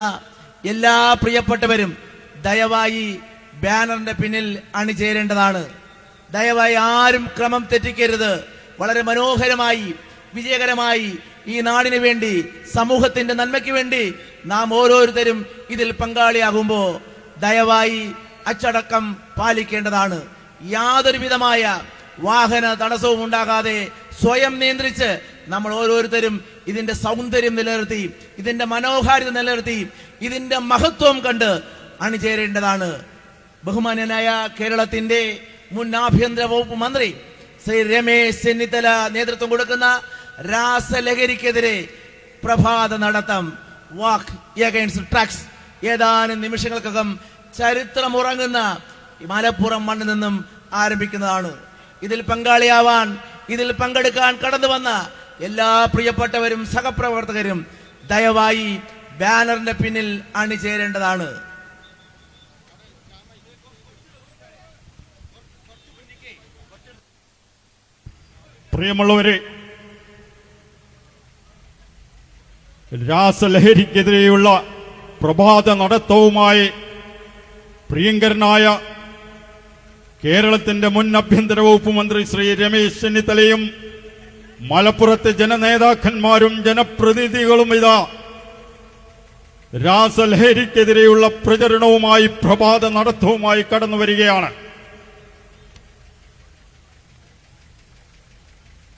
എല്ലാ പ്രിയപ്പെട്ടവരും ദയവായി ബാനറിന്റെ പിന്നിൽ അണിചേരേണ്ടതാണ്. ദയവായി ആരും ക്രമം തെറ്റിക്കരുത്. വളരെ മനോഹരമായി വിജയകരമായി ഈ നാടിന് വേണ്ടി സമൂഹത്തിന്റെ നന്മയ്ക്ക് വേണ്ടി നാം ഓരോരുത്തരും ഇതിൽ പങ്കാളിയാകുമ്പോൾ ദയവായി അച്ചടക്കം പാലിക്കേണ്ടതാണ്. യാതൊരുവിധമായ വാഹന തടസ്സവും ഉണ്ടാകാതെ സ്വയം നിയന്ത്രിച്ച് നമ്മൾ ഓരോരുത്തരും ഇതിന്റെ സൗന്ദര്യം നിലനിർത്തി, ഇതിന്റെ മനോഹാരിത നിലനിർത്തി, ഇതിന്റെ മഹത്വം കണ്ട് അണിചേരേണ്ടതാണ്. ബഹുമാന്യനായ കേരളത്തിന്റെ മുൻ ആഭ്യന്തര വകുപ്പ് മന്ത്രി ശ്രീ രമേശ് ചെന്നിത്തല നേതൃത്വം കൊടുക്കുന്ന രാസലഹരിക്കെതിരെ പ്രഭാത നടത്തം വാക്ക് എഗൈൻസ്റ്റ് ഡ്രഗ്സ് ഏതാനും നിമിഷങ്ങൾക്കകം ചരിത്രമുറങ്ങുന്ന മലപ്പുറം മണ്ണിൽ നിന്നും ആരംഭിക്കുന്നതാണ്. ഇതിൽ പങ്കാളിയാവാൻ, ഇതിൽ പങ്കെടുക്കാൻ കടന്നു വന്ന എല്ലാ പ്രിയപ്പെട്ടവരും സഹപ്രവർത്തകരും ദയവായി ബാനറിന്റെ പിന്നിൽ അണിചേരേണ്ടതാണ്. പ്രിയമുള്ളവരെ, രാസലഹരിക്കെതിരെയുള്ള പ്രഭാത നടത്തവുമായി പ്രിയങ്കരനായ കേരളത്തിന്റെ മുൻ ആഭ്യന്തര വകുപ്പ് മന്ത്രി ശ്രീ രമേശ് ചെന്നിത്തലയും മലപ്പുറത്തെ ജനനേതാക്കന്മാരും ജനപ്രതിനിധികളും ഇതാ രാസലഹരിക്കെതിരെയുള്ള പ്രചരണവുമായി പ്രഭാത നടത്തവുമായി കടന്നു വരികയാണ്.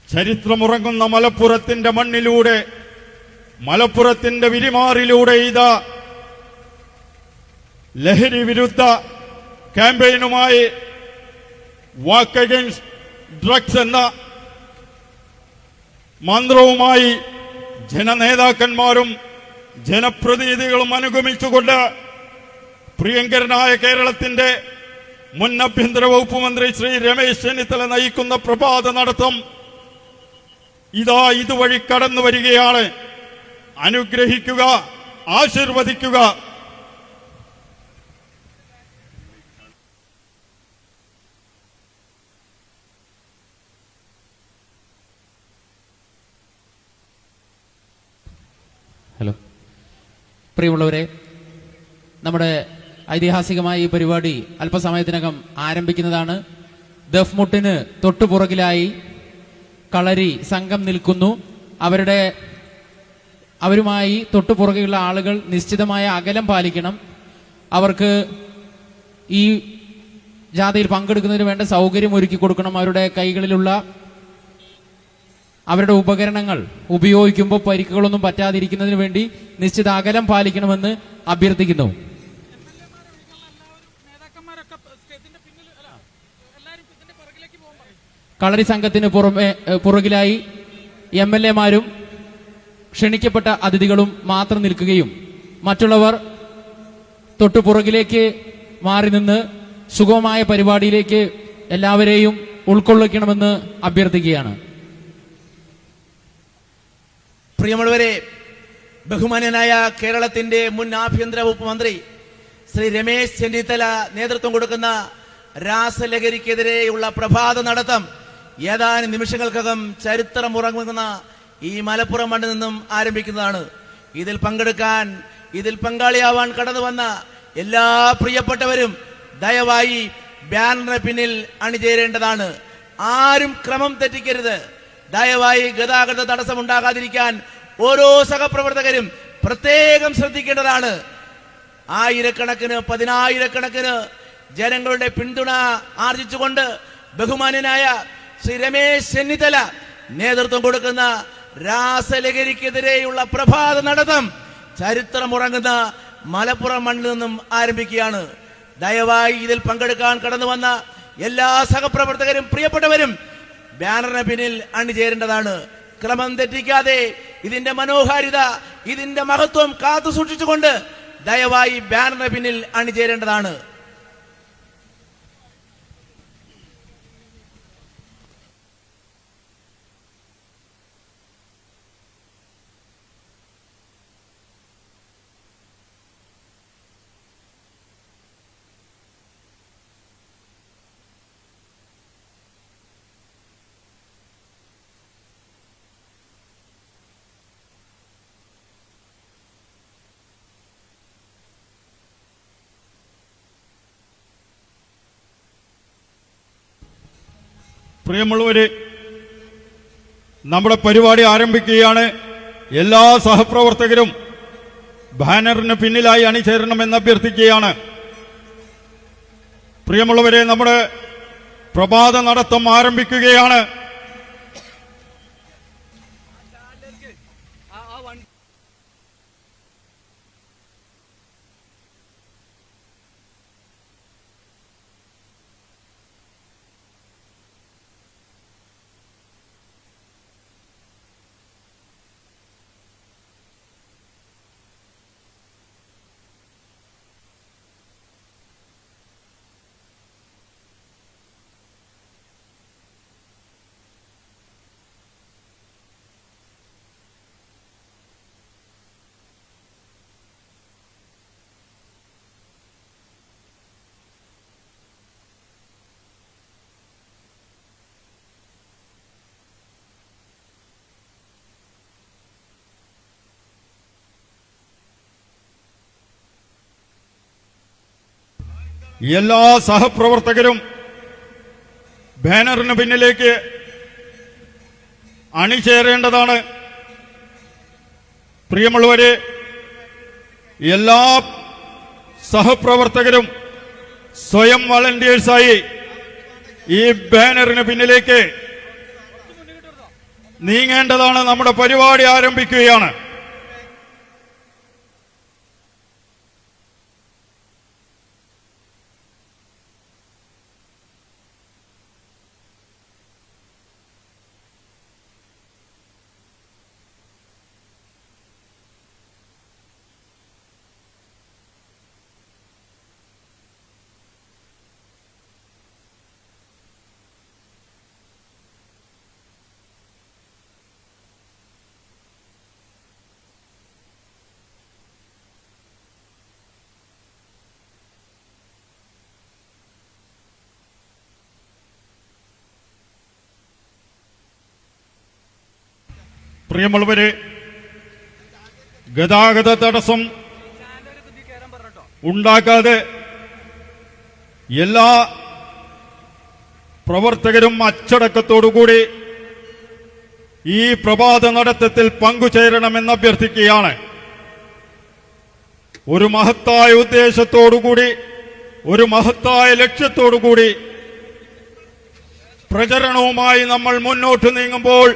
ചരിത്രമുറങ്ങുന്ന മലപ്പുറത്തിന്റെ മണ്ണിലൂടെ, മലപ്പുറത്തിന്റെ വിരിമാറിലൂടെ ഇതാ ലഹരി വിരുദ്ധ ക്യാമ്പയിനുമായി വാക്ക് അഗൈൻസ്റ്റ് ഡ്രഗ്സ് എന്ന മന്ത്രവുമായി ജനനേതാക്കന്മാരും ജനപ്രതിനിധികളും അനുഗമിച്ചുകൊണ്ട് പ്രിയങ്കരനായ കേരളത്തിന്റെ മുൻ ആഭ്യന്തര വകുപ്പ് മന്ത്രി ശ്രീ രമേശ് ചെന്നിത്തല നയിക്കുന്ന പ്രഭാത നടത്തം ഇതാ ഇതുവഴി കടന്നു വരികയാണ്. അനുഗ്രഹിക്കുക, ആശീർവദിക്കുക. ഹലോ പ്രിയമുള്ളവരെ, നമ്മുടെ ഐതിഹാസികമായ ഈ പരിപാടി അല്പസമയത്തിനകം ആരംഭിക്കുന്നതാണ്. ദഫ്മുട്ടിന് തൊട്ടുപുറകിലായി കളരി സംഘം നിൽക്കുന്നു. അവരുമായി തൊട്ടുപുറകെയുള്ള ആളുകൾ നിശ്ചിതമായ അകലം പാലിക്കണം. അവർക്ക് ഈ ജാഥയിൽ പങ്കെടുക്കുന്നതിന് വേണ്ട സൗകര്യം ഒരുക്കി കൊടുക്കണം. അവരുടെ കൈകളിലുള്ള അവരുടെ ഉപകരണങ്ങൾ ഉപയോഗിക്കുമ്പോൾ പരിക്കുകളൊന്നും പറ്റാതിരിക്കുന്നതിന് വേണ്ടി നിശ്ചിത അകലം പാലിക്കണമെന്ന് അഭ്യർത്ഥിക്കുന്നു. കളരി സംഘത്തിന് പുറകിലായി MLA-മാരും ക്ഷണിക്കപ്പെട്ട അതിഥികളും മാത്രം നിൽക്കുകയും മറ്റുള്ളവർ തൊട്ടുപുറകിലേക്ക് മാറി നിന്ന് സുഗമമായ പരിപാടിയിലേക്ക് എല്ലാവരെയും ഉൾക്കൊള്ളിക്കണമെന്ന് അഭ്യർത്ഥിക്കുകയാണ്. പ്രിയമുള്ളവരെ, ബഹുമാന്യനായ കേരളത്തിന്റെ മുൻ ആഭ്യന്തര വകുപ്പ് മന്ത്രി ശ്രീ രമേശ് ചെന്നിത്തല നേതൃത്വം കൊടുക്കുന്ന രാസലഹരിക്കെതിരെയുള്ള പ്രഭാത നടത്തം ഏതാനും നിമിഷങ്ങൾക്കകം ചരിത്രമുറങ്ങുന്ന ഈ മലപ്പുറം മണ്ണിൽ നിന്നും ആരംഭിക്കുന്നതാണ്. ഇതിൽ പങ്കെടുക്കാൻ, ഇതിൽ പങ്കാളിയാവാൻ കടന്നു വന്ന എല്ലാ പ്രിയപ്പെട്ടവരും ദയവായി ബാനറിന് പിന്നിൽ അണിചേരേണ്ടതാണ്. ആരും ക്രമം തെറ്റിക്കരുത്. ദയവായി ഗതാഗത തടസ്സമുണ്ടാകാതിരിക്കാൻ ഓരോ സഹപ്രവർത്തകരും പ്രത്യേകം ശ്രദ്ധിക്കേണ്ടതാണ്. ആയിരക്കണക്കിന്, പതിനായിരക്കണക്കിന് ജനങ്ങളുടെ പിന്തുണ ആർജിച്ചുകൊണ്ട് ബഹുമാന്യനായ ശ്രീ രമേശ് ചെന്നിത്തല നേതൃത്വം കൊടുക്കുന്ന രാസലഹരിക്കെതിരെയുള്ള പ്രഭാത നടത്തം ചരിത്രമുറങ്ങുന്ന മലപ്പുറം മണ്ണിൽ നിന്നും ആരംഭിക്കുകയാണ്. ദയവായി ഇതിൽ പങ്കെടുക്കാൻ കടന്നു വന്ന എല്ലാ സഹപ്രവർത്തകരും പ്രിയപ്പെട്ടവരും ബാനറിന് പിന്നിൽ അണിചേരേണ്ടതാണ്. ക്രമം തെറ്റിക്കാതെ ഇതിന്റെ മനോഹാരിത, ഇതിന്റെ മഹത്വം കാത്തു സൂക്ഷിച്ചുകൊണ്ട് ദയവായി ബാനറിന് പിന്നിൽ അണിചേരേണ്ടതാണ്. പ്രിയമുള്ളവരെ, നമ്മുടെ പരിപാടി ആരംഭിക്കുകയാണ്. എല്ലാ സഹപ്രവർത്തകരും ബാനറിന് പിന്നിലായി അണിചേരണമെന്ന് അഭ്യർത്ഥിക്കുകയാണ്. പ്രിയമുള്ളവരെ, നമ്മുടെ പ്രഭാത നടത്തം ആരംഭിക്കുകയാണ്. എല്ലാ സഹപ്രവർത്തകരും ബാനറിന് പിന്നിലേക്ക് അണിചേരേണ്ടതാണ്. പ്രിയമുള്ളവരെ, എല്ലാ സഹപ്രവർത്തകരും സ്വയം വളണ്ടിയേഴ്സായി ഈ ബാനറിന് പിന്നിലേക്ക് നീങ്ങേണ്ടതാണ്. നമ്മുടെ പരിപാടി ആരംഭിക്കുകയാണ്. പ്രിയമുള്ളവരെ, ഗതാഗത തടസ്സം ഉണ്ടാക്കാതെ എല്ലാ പ്രവർത്തകരും അച്ചടക്കത്തോടുകൂടി ഈ പ്രഭാത നടത്തത്തിൽ പങ്കുചേരണമെന്ന് അഭ്യർത്ഥിക്കുകയാണ്. ഒരു മഹത്തായ ഉദ്ദേശത്തോടുകൂടി, ഒരു മഹത്തായ ലക്ഷ്യത്തോടുകൂടി പ്രചരണവുമായി നമ്മൾ മുന്നോട്ട് നീങ്ങുമ്പോൾ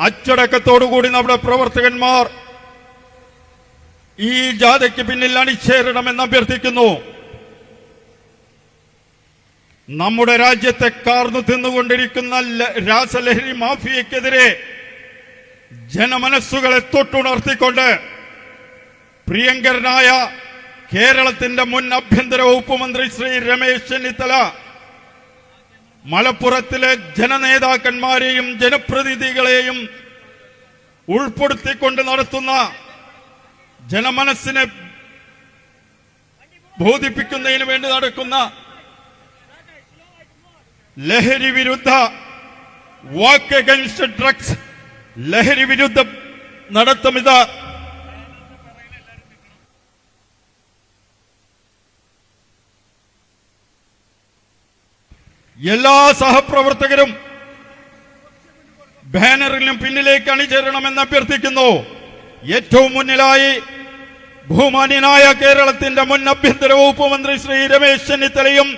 അച്ചടക്കത്തോടുകൂടി നമ്മുടെ പ്രവർത്തകന്മാർ ഈ ജാഥയ്ക്ക് പിന്നിൽ അണിചേരണമെന്ന് അഭ്യർത്ഥിക്കുന്നു. നമ്മുടെ രാജ്യത്തെ കാർന്നു തിന്നുകൊണ്ടിരിക്കുന്ന രാസലഹരി മാഫിയക്കെതിരെ ജനമനസ്സുകളെ തൊട്ടുണർത്തിക്കൊണ്ട് പ്രിയങ്കരനായ കേരളത്തിന്റെ മുൻ ആഭ്യന്തര വകുപ്പ് മന്ത്രി ശ്രീ രമേശ് ചെന്നിത്തല മലപ്പുറത്തിലെ ജനനേതാക്കന്മാരെയും ജനപ്രതിനിധികളെയും ഉൾപ്പെടുത്തിക്കൊണ്ട് നടത്തുന്ന ജനമനസ്സിനെ ബോധിപ്പിക്കുന്നതിന് വേണ്ടി നടക്കുന്ന ലഹരി വിരുദ്ധ വാക്ക് അഗൈൻസ്റ്റ് ഡ്രഗ്സ് ലഹരി വിരുദ്ധ നടത്തമിത എല്ലാ സഹപ്രവർത്തകരും ബാനറിലും പിന്നിലേക്ക് അണിചേരണമെന്ന് അഭ്യർത്ഥിക്കുന്നു. ഏറ്റവും മുന്നിലായി ബഹുമാന്യനായ കേരളത്തിന്റെ മുൻ ആഭ്യന്തര വകുപ്പ് മന്ത്രി ശ്രീ രമേശ് ചെന്നിത്തലയും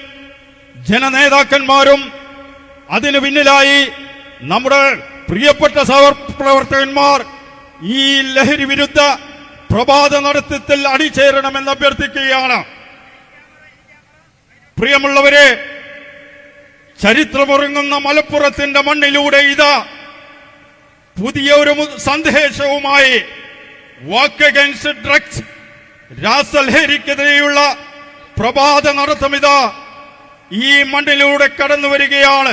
ജനനേതാക്കന്മാരും, അതിനു പിന്നിലായി നമ്മുടെ പ്രിയപ്പെട്ട സഹപ്രവർത്തകന്മാർ ഈ ലഹരി വിരുദ്ധ പ്രഭാത നടത്തത്തിൽ അണിചേരണമെന്ന് അഭ്യർത്ഥിക്കുകയാണ്. പ്രിയമുള്ളവരെ, ചരിത്രമുറങ്ങുന്ന മലപ്പുറത്തിന്റെ മണ്ണിലൂടെ ഇതാ പുതിയ ഒരു സന്ദേശവുമായി വാക്ക് അഗൈൻസ്റ്റ് ഡ്രഗ്സ് രാസലഹരിക്കെതിരെയുള്ള പ്രഭാത നടത്തമിതാ ഈ മണ്ണിലൂടെ കടന്നു വരികയാണ്.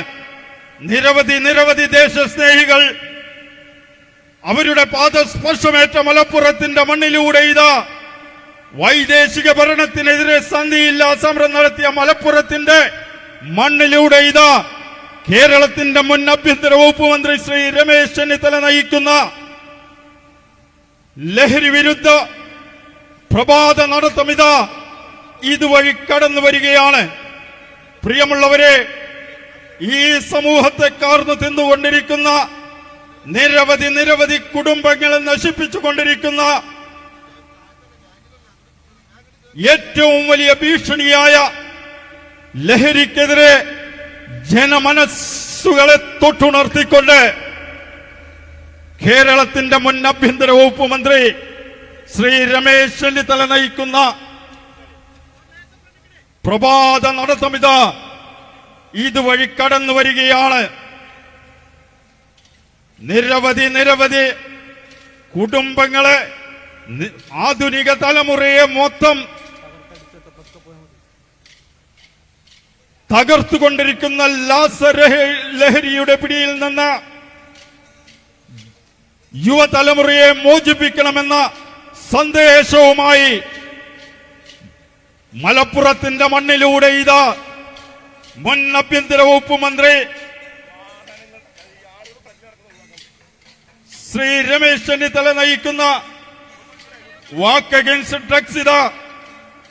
നിരവധി ദേശസ്നേഹികൾ അവരുടെ പാദസ്പർശമേറ്റ മലപ്പുറത്തിന്റെ മണ്ണിലൂടെ ഇതാ വൈദേശിക ഭരണത്തിനെതിരെ സന്ധിയില്ലാ സമരം നടത്തിയ മലപ്പുറത്തിന്റെ മണ്ണിലൂടെ ഇതാ കേരളത്തിന്റെ മുൻ ആഭ്യന്തര വകുപ്പ് മന്ത്രി ശ്രീ രമേശ് ചെന്നിത്തല നയിക്കുന്ന ലഹരി വിരുദ്ധ പ്രഭാത നടത്തമിതാ ഇതുവഴി കടന്നു വരികയാണ്. പ്രിയമുള്ളവരെ, ഈ സമൂഹത്തെ കാർന്നു തിന്നുകൊണ്ടിരിക്കുന്ന നിരവധി കുടുംബങ്ങളെ നശിപ്പിച്ചുകൊണ്ടിരിക്കുന്ന ഏറ്റവും വലിയ ഭീഷണിയായ ലഹരിക്കെതിരെ ജനമനസ്സുകളെ തൊട്ടുണർത്തിക്കൊണ്ട് കേരളത്തിന്റെ മുൻ ആഭ്യന്തര വകുപ്പ് മന്ത്രി ശ്രീ രമേശ് ചെന്നിത്തല നയിക്കുന്ന പ്രഭാത നടത്തമിത ഇതുവഴി കടന്നു വരികയാണ്. നിരവധി കുടുംബങ്ങളെ, ആധുനിക തലമുറയെ മൊത്തം തകർത്തുകൊണ്ടിരിക്കുന്ന ലഹരിയുടെ പിടിയിൽ നിന്ന് യുവതലമുറയെ മോചിപ്പിക്കണമെന്ന സന്ദേശവുമായി മലപ്പുറത്തിന്റെ മണ്ണിലൂടെ ഇതാ മുൻ ആഭ്യന്തര വകുപ്പ് മന്ത്രി ശ്രീ രമേശ് ചെന്നിത്തല നയിക്കുന്ന വാക്ക് അഗൈൻസ്റ്റ് ഡ്രഗ്സ് ഇതാ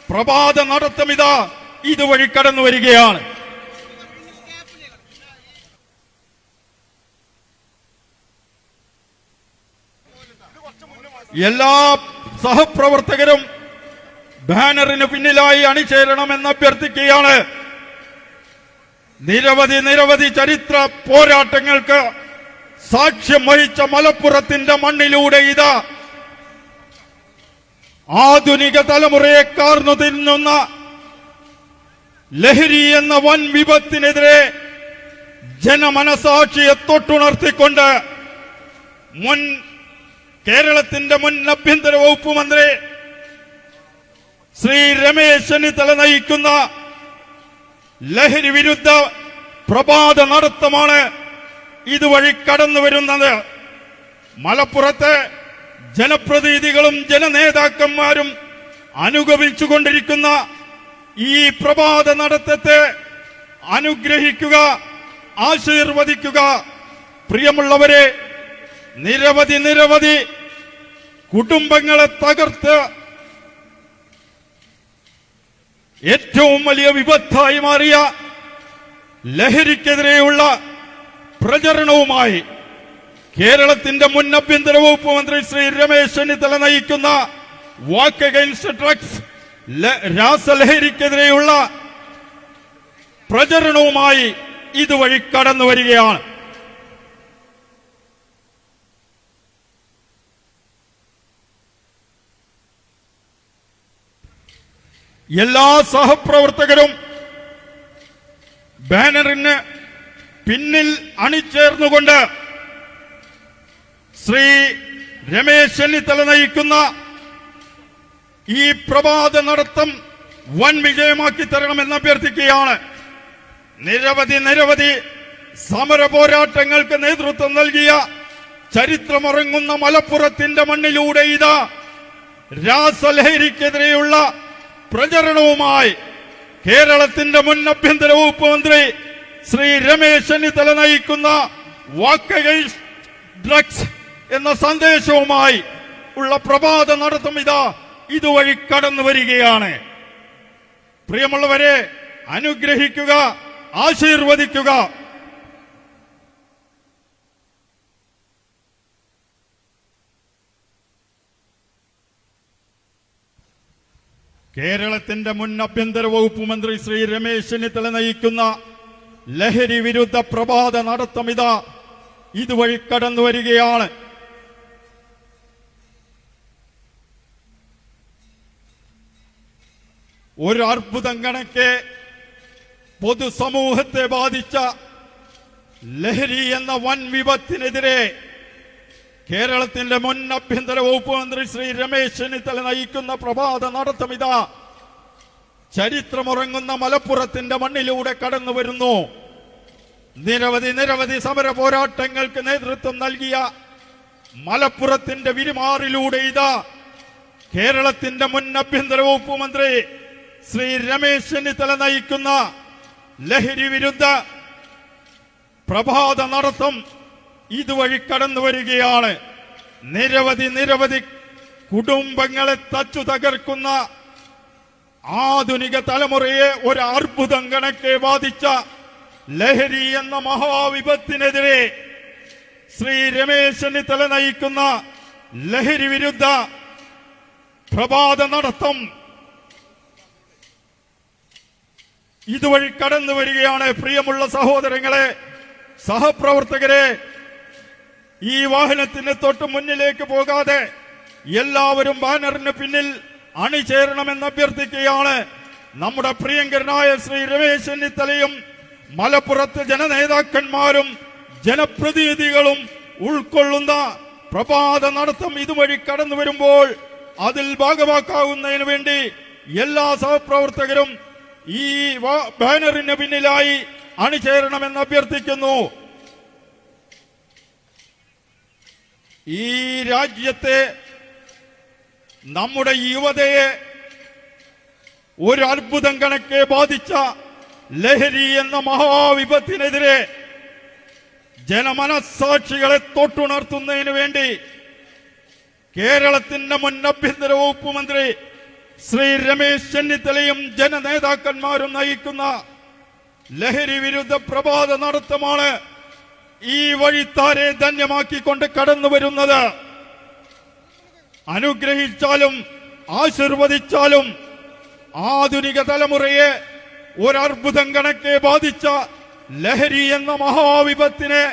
പ്രഭാത നടത്തം ഇതാ ഇതുവഴി കടന്നു വരികയാണ്. എല്ലാ സഹപ്രവർത്തകരും ബാനറിന് പിന്നിലായി അണിചേരണമെന്ന് അഭ്യർത്ഥിക്കുകയാണ്. നിരവധി ചരിത്ര പോരാട്ടങ്ങൾക്ക് സാക്ഷ്യം വഹിച്ച മലപ്പുറത്തിന്റെ മണ്ണിലൂടെ ഇതാ ആധുനിക തലമുറയെ കാർന്നു തിന്നുന്ന ലഹരി എന്ന വൻ വിപത്തിനെതിരെ ജനമനസാക്ഷിയെ തൊട്ടുണർത്തിക്കൊണ്ട് കേരളത്തിന്റെ മുൻ ആഭ്യന്തര വകുപ്പ് മന്ത്രി ശ്രീ രമേശ് ചെന്നിത്തല നയിക്കുന്ന ലഹരി വിരുദ്ധ പ്രഭാത നടത്തമാണ് ഇതുവഴി കടന്നു വരുന്നത്. മലപ്പുറത്തെ ജനപ്രതിനിധികളും ജനനേതാക്കന്മാരും അനുഗമിച്ചുകൊണ്ടിരിക്കുന്ന ഈ പ്രഭാത നടത്തത്തെ അനുഗ്രഹിക്കുക, ആശീർവദിക്കുക. പ്രിയമുള്ളവരെ, നിരവധി കുടുംബങ്ങളെ തകർത്ത് ഏറ്റവും വലിയ വിപത്തായി മാറിയ ലഹരിക്കെതിരെയുള്ള പ്രചരണവുമായി കേരളത്തിന്റെ മുൻ ആഭ്യന്തര വകുപ്പ് മന്ത്രി ശ്രീ രമേശ് ചെന്നിത്തല നയിക്കുന്ന വാക്ക് അഗൈൻസ്റ്റ് ഡ്രഗ്സ് രാസലഹരിക്കെതിരെയുള്ള പ്രചരണവുമായി ഇതുവഴി കടന്നു വരികയാണ്. എല്ലാ സഹപ്രവർത്തകരും ബാനറിന് പിന്നിൽ അണിചേർന്നുകൊണ്ട് ശ്രീ രമേശ് ചെന്നിത്തല നയിക്കുന്ന ഈ പ്രഭാത നടത്തം വൻ വിജയമാക്കി തരണമെന്ന് അഭ്യർത്ഥിക്കുകയാണ്. നിരവധി സമര പോരാട്ടങ്ങൾക്ക് നേതൃത്വം നൽകിയ ചരിത്രമുറങ്ങുന്ന മലപ്പുറത്തിന്റെ മണ്ണിലൂടെ ഇതാ രാസലഹരിക്കെതിരെയുള്ള പ്രചരണവുമായി കേരളത്തിന്റെ മുൻ ആഭ്യന്തര വകുപ്പ് മന്ത്രി ശ്രീ രമേശ് ചെന്നിത്തല നയിക്കുന്ന വാക്ക് അഗൈൻസ്റ്റ് ഡ്രഗ്സ് എന്ന സന്ദേശവുമായി ഉള്ള പ്രഭാത നടത്തം ഇതാ ഇതുവഴി കടന്നു വരികയാണ്. പ്രിയമുള്ളവരെ, അനുഗ്രഹിക്കുക, ആശീർവദിക്കുക. കേരളത്തിന്റെ മുൻ ആഭ്യന്തര വകുപ്പ് മന്ത്രി ശ്രീ രമേശ് ചെന്നിത്തല നയിക്കുന്ന ലഹരി വിരുദ്ധ പ്രഭാത നടത്തം ഇതാ ഇതുവഴി കടന്നു വരികയാണ്. ഒരു അർബുദം കണക്കെ പൊതുസമൂഹത്തെ ബാധിച്ച ലഹരി എന്ന വൻ വിപത്തിനെതിരെ കേരളത്തിന്റെ മുൻ ആഭ്യന്തര വകുപ്പ് മന്ത്രി ശ്രീ രമേശ് ചെന്നിത്തല നയിക്കുന്ന പ്രഭാത നടത്തം ഇതാ ചരിത്രമുറങ്ങുന്ന മലപ്പുറത്തിന്റെ മണ്ണിലൂടെ കടന്നു വരുന്നു. നിരവധി സമര പോരാട്ടങ്ങൾക്ക് നേതൃത്വം നൽകിയ മലപ്പുറത്തിന്റെ വിരിമാറിലൂടെ ഇതാ കേരളത്തിന്റെ മുൻ ആഭ്യന്തര വകുപ്പ് മന്ത്രി ശ്രീ രമേശ് ചെന്നിത്തല നയിക്കുന്ന ലഹരി വിരുദ്ധ പ്രഭാത നടത്തം ഇതുവഴി കടന്നു വരികയാണ്. നിരവധി കുടുംബങ്ങളെ തച്ചു തകർക്കുന്ന ആധുനിക തലമുറയെ ഒരു അർബുദം കണക്കെ ബാധിച്ച ലഹരി എന്ന മഹാവിപത്തിനെതിരെ ശ്രീ രമേശ് ചെന്നിത്തല നയിക്കുന്ന ലഹരി വിരുദ്ധ പ്രഭാത നടത്തം ഇതുവഴി കടന്നു വരികയാണ്. പ്രിയമുള്ള സഹോദരങ്ങളെ, സഹപ്രവർത്തകരെ, ഈ വാഹനത്തിന് തൊട്ട് മുന്നിലേക്ക് പോകാതെ എല്ലാവരും ബാനറിന് പിന്നിൽ അണിചേരണമെന്ന് അഭ്യർത്ഥിക്കുകയാണ്. നമ്മുടെ പ്രിയങ്കരനായ ശ്രീ രമേശ് ചെന്നിത്തലയും മലപ്പുറത്ത് ജനനേതാക്കന്മാരും ജനപ്രതിനിധികളും ഉൾക്കൊള്ളുന്ന പ്രഭാത നടത്തം ഇതുവഴി കടന്നു വരുമ്പോൾ അതിൽ ഭാഗമാക്കാവുന്നതിന് വേണ്ടി എല്ലാ സഹപ്രവർത്തകരും ഈ ബാനറിന് പിന്നിലായി അണിചേരണമെന്ന് അഭ്യർത്ഥിക്കുന്നു. ഈ രാജ്യത്തെ നമ്മുടെ യുവതയെ ഒരു അത്ഭുതം കണക്കെ ബാധിച്ച ലഹരി എന്ന മഹാവിപത്തിനെതിരെ ജനമനസാക്ഷികളെ തൊട്ടുണർത്തുന്നതിന് വേണ്ടി കേരളത്തിന്റെ മുൻ ആഭ്യന്തര വകുപ്പ് മന്ത്രി ശ്രീ രമേശ് ചെന്നിത്തലയും ജനനേതാക്കന്മാരും നയിക്കുന്ന ലഹരി വിരുദ്ധ പ്രഭാത നടത്തമാണ് ഈ വഴിത്താരെ ധന്യമാക്കിക്കൊണ്ട് കടന്നു വരുന്നത്. അനുഗ്രഹിച്ചാലും ആശീർവദിച്ചാലും ആധുനിക തലമുറയെ ഒരത്ഭുതം കണക്കെ ബാധിച്ച ലഹരി എന്ന മഹാവിപത്തിനെ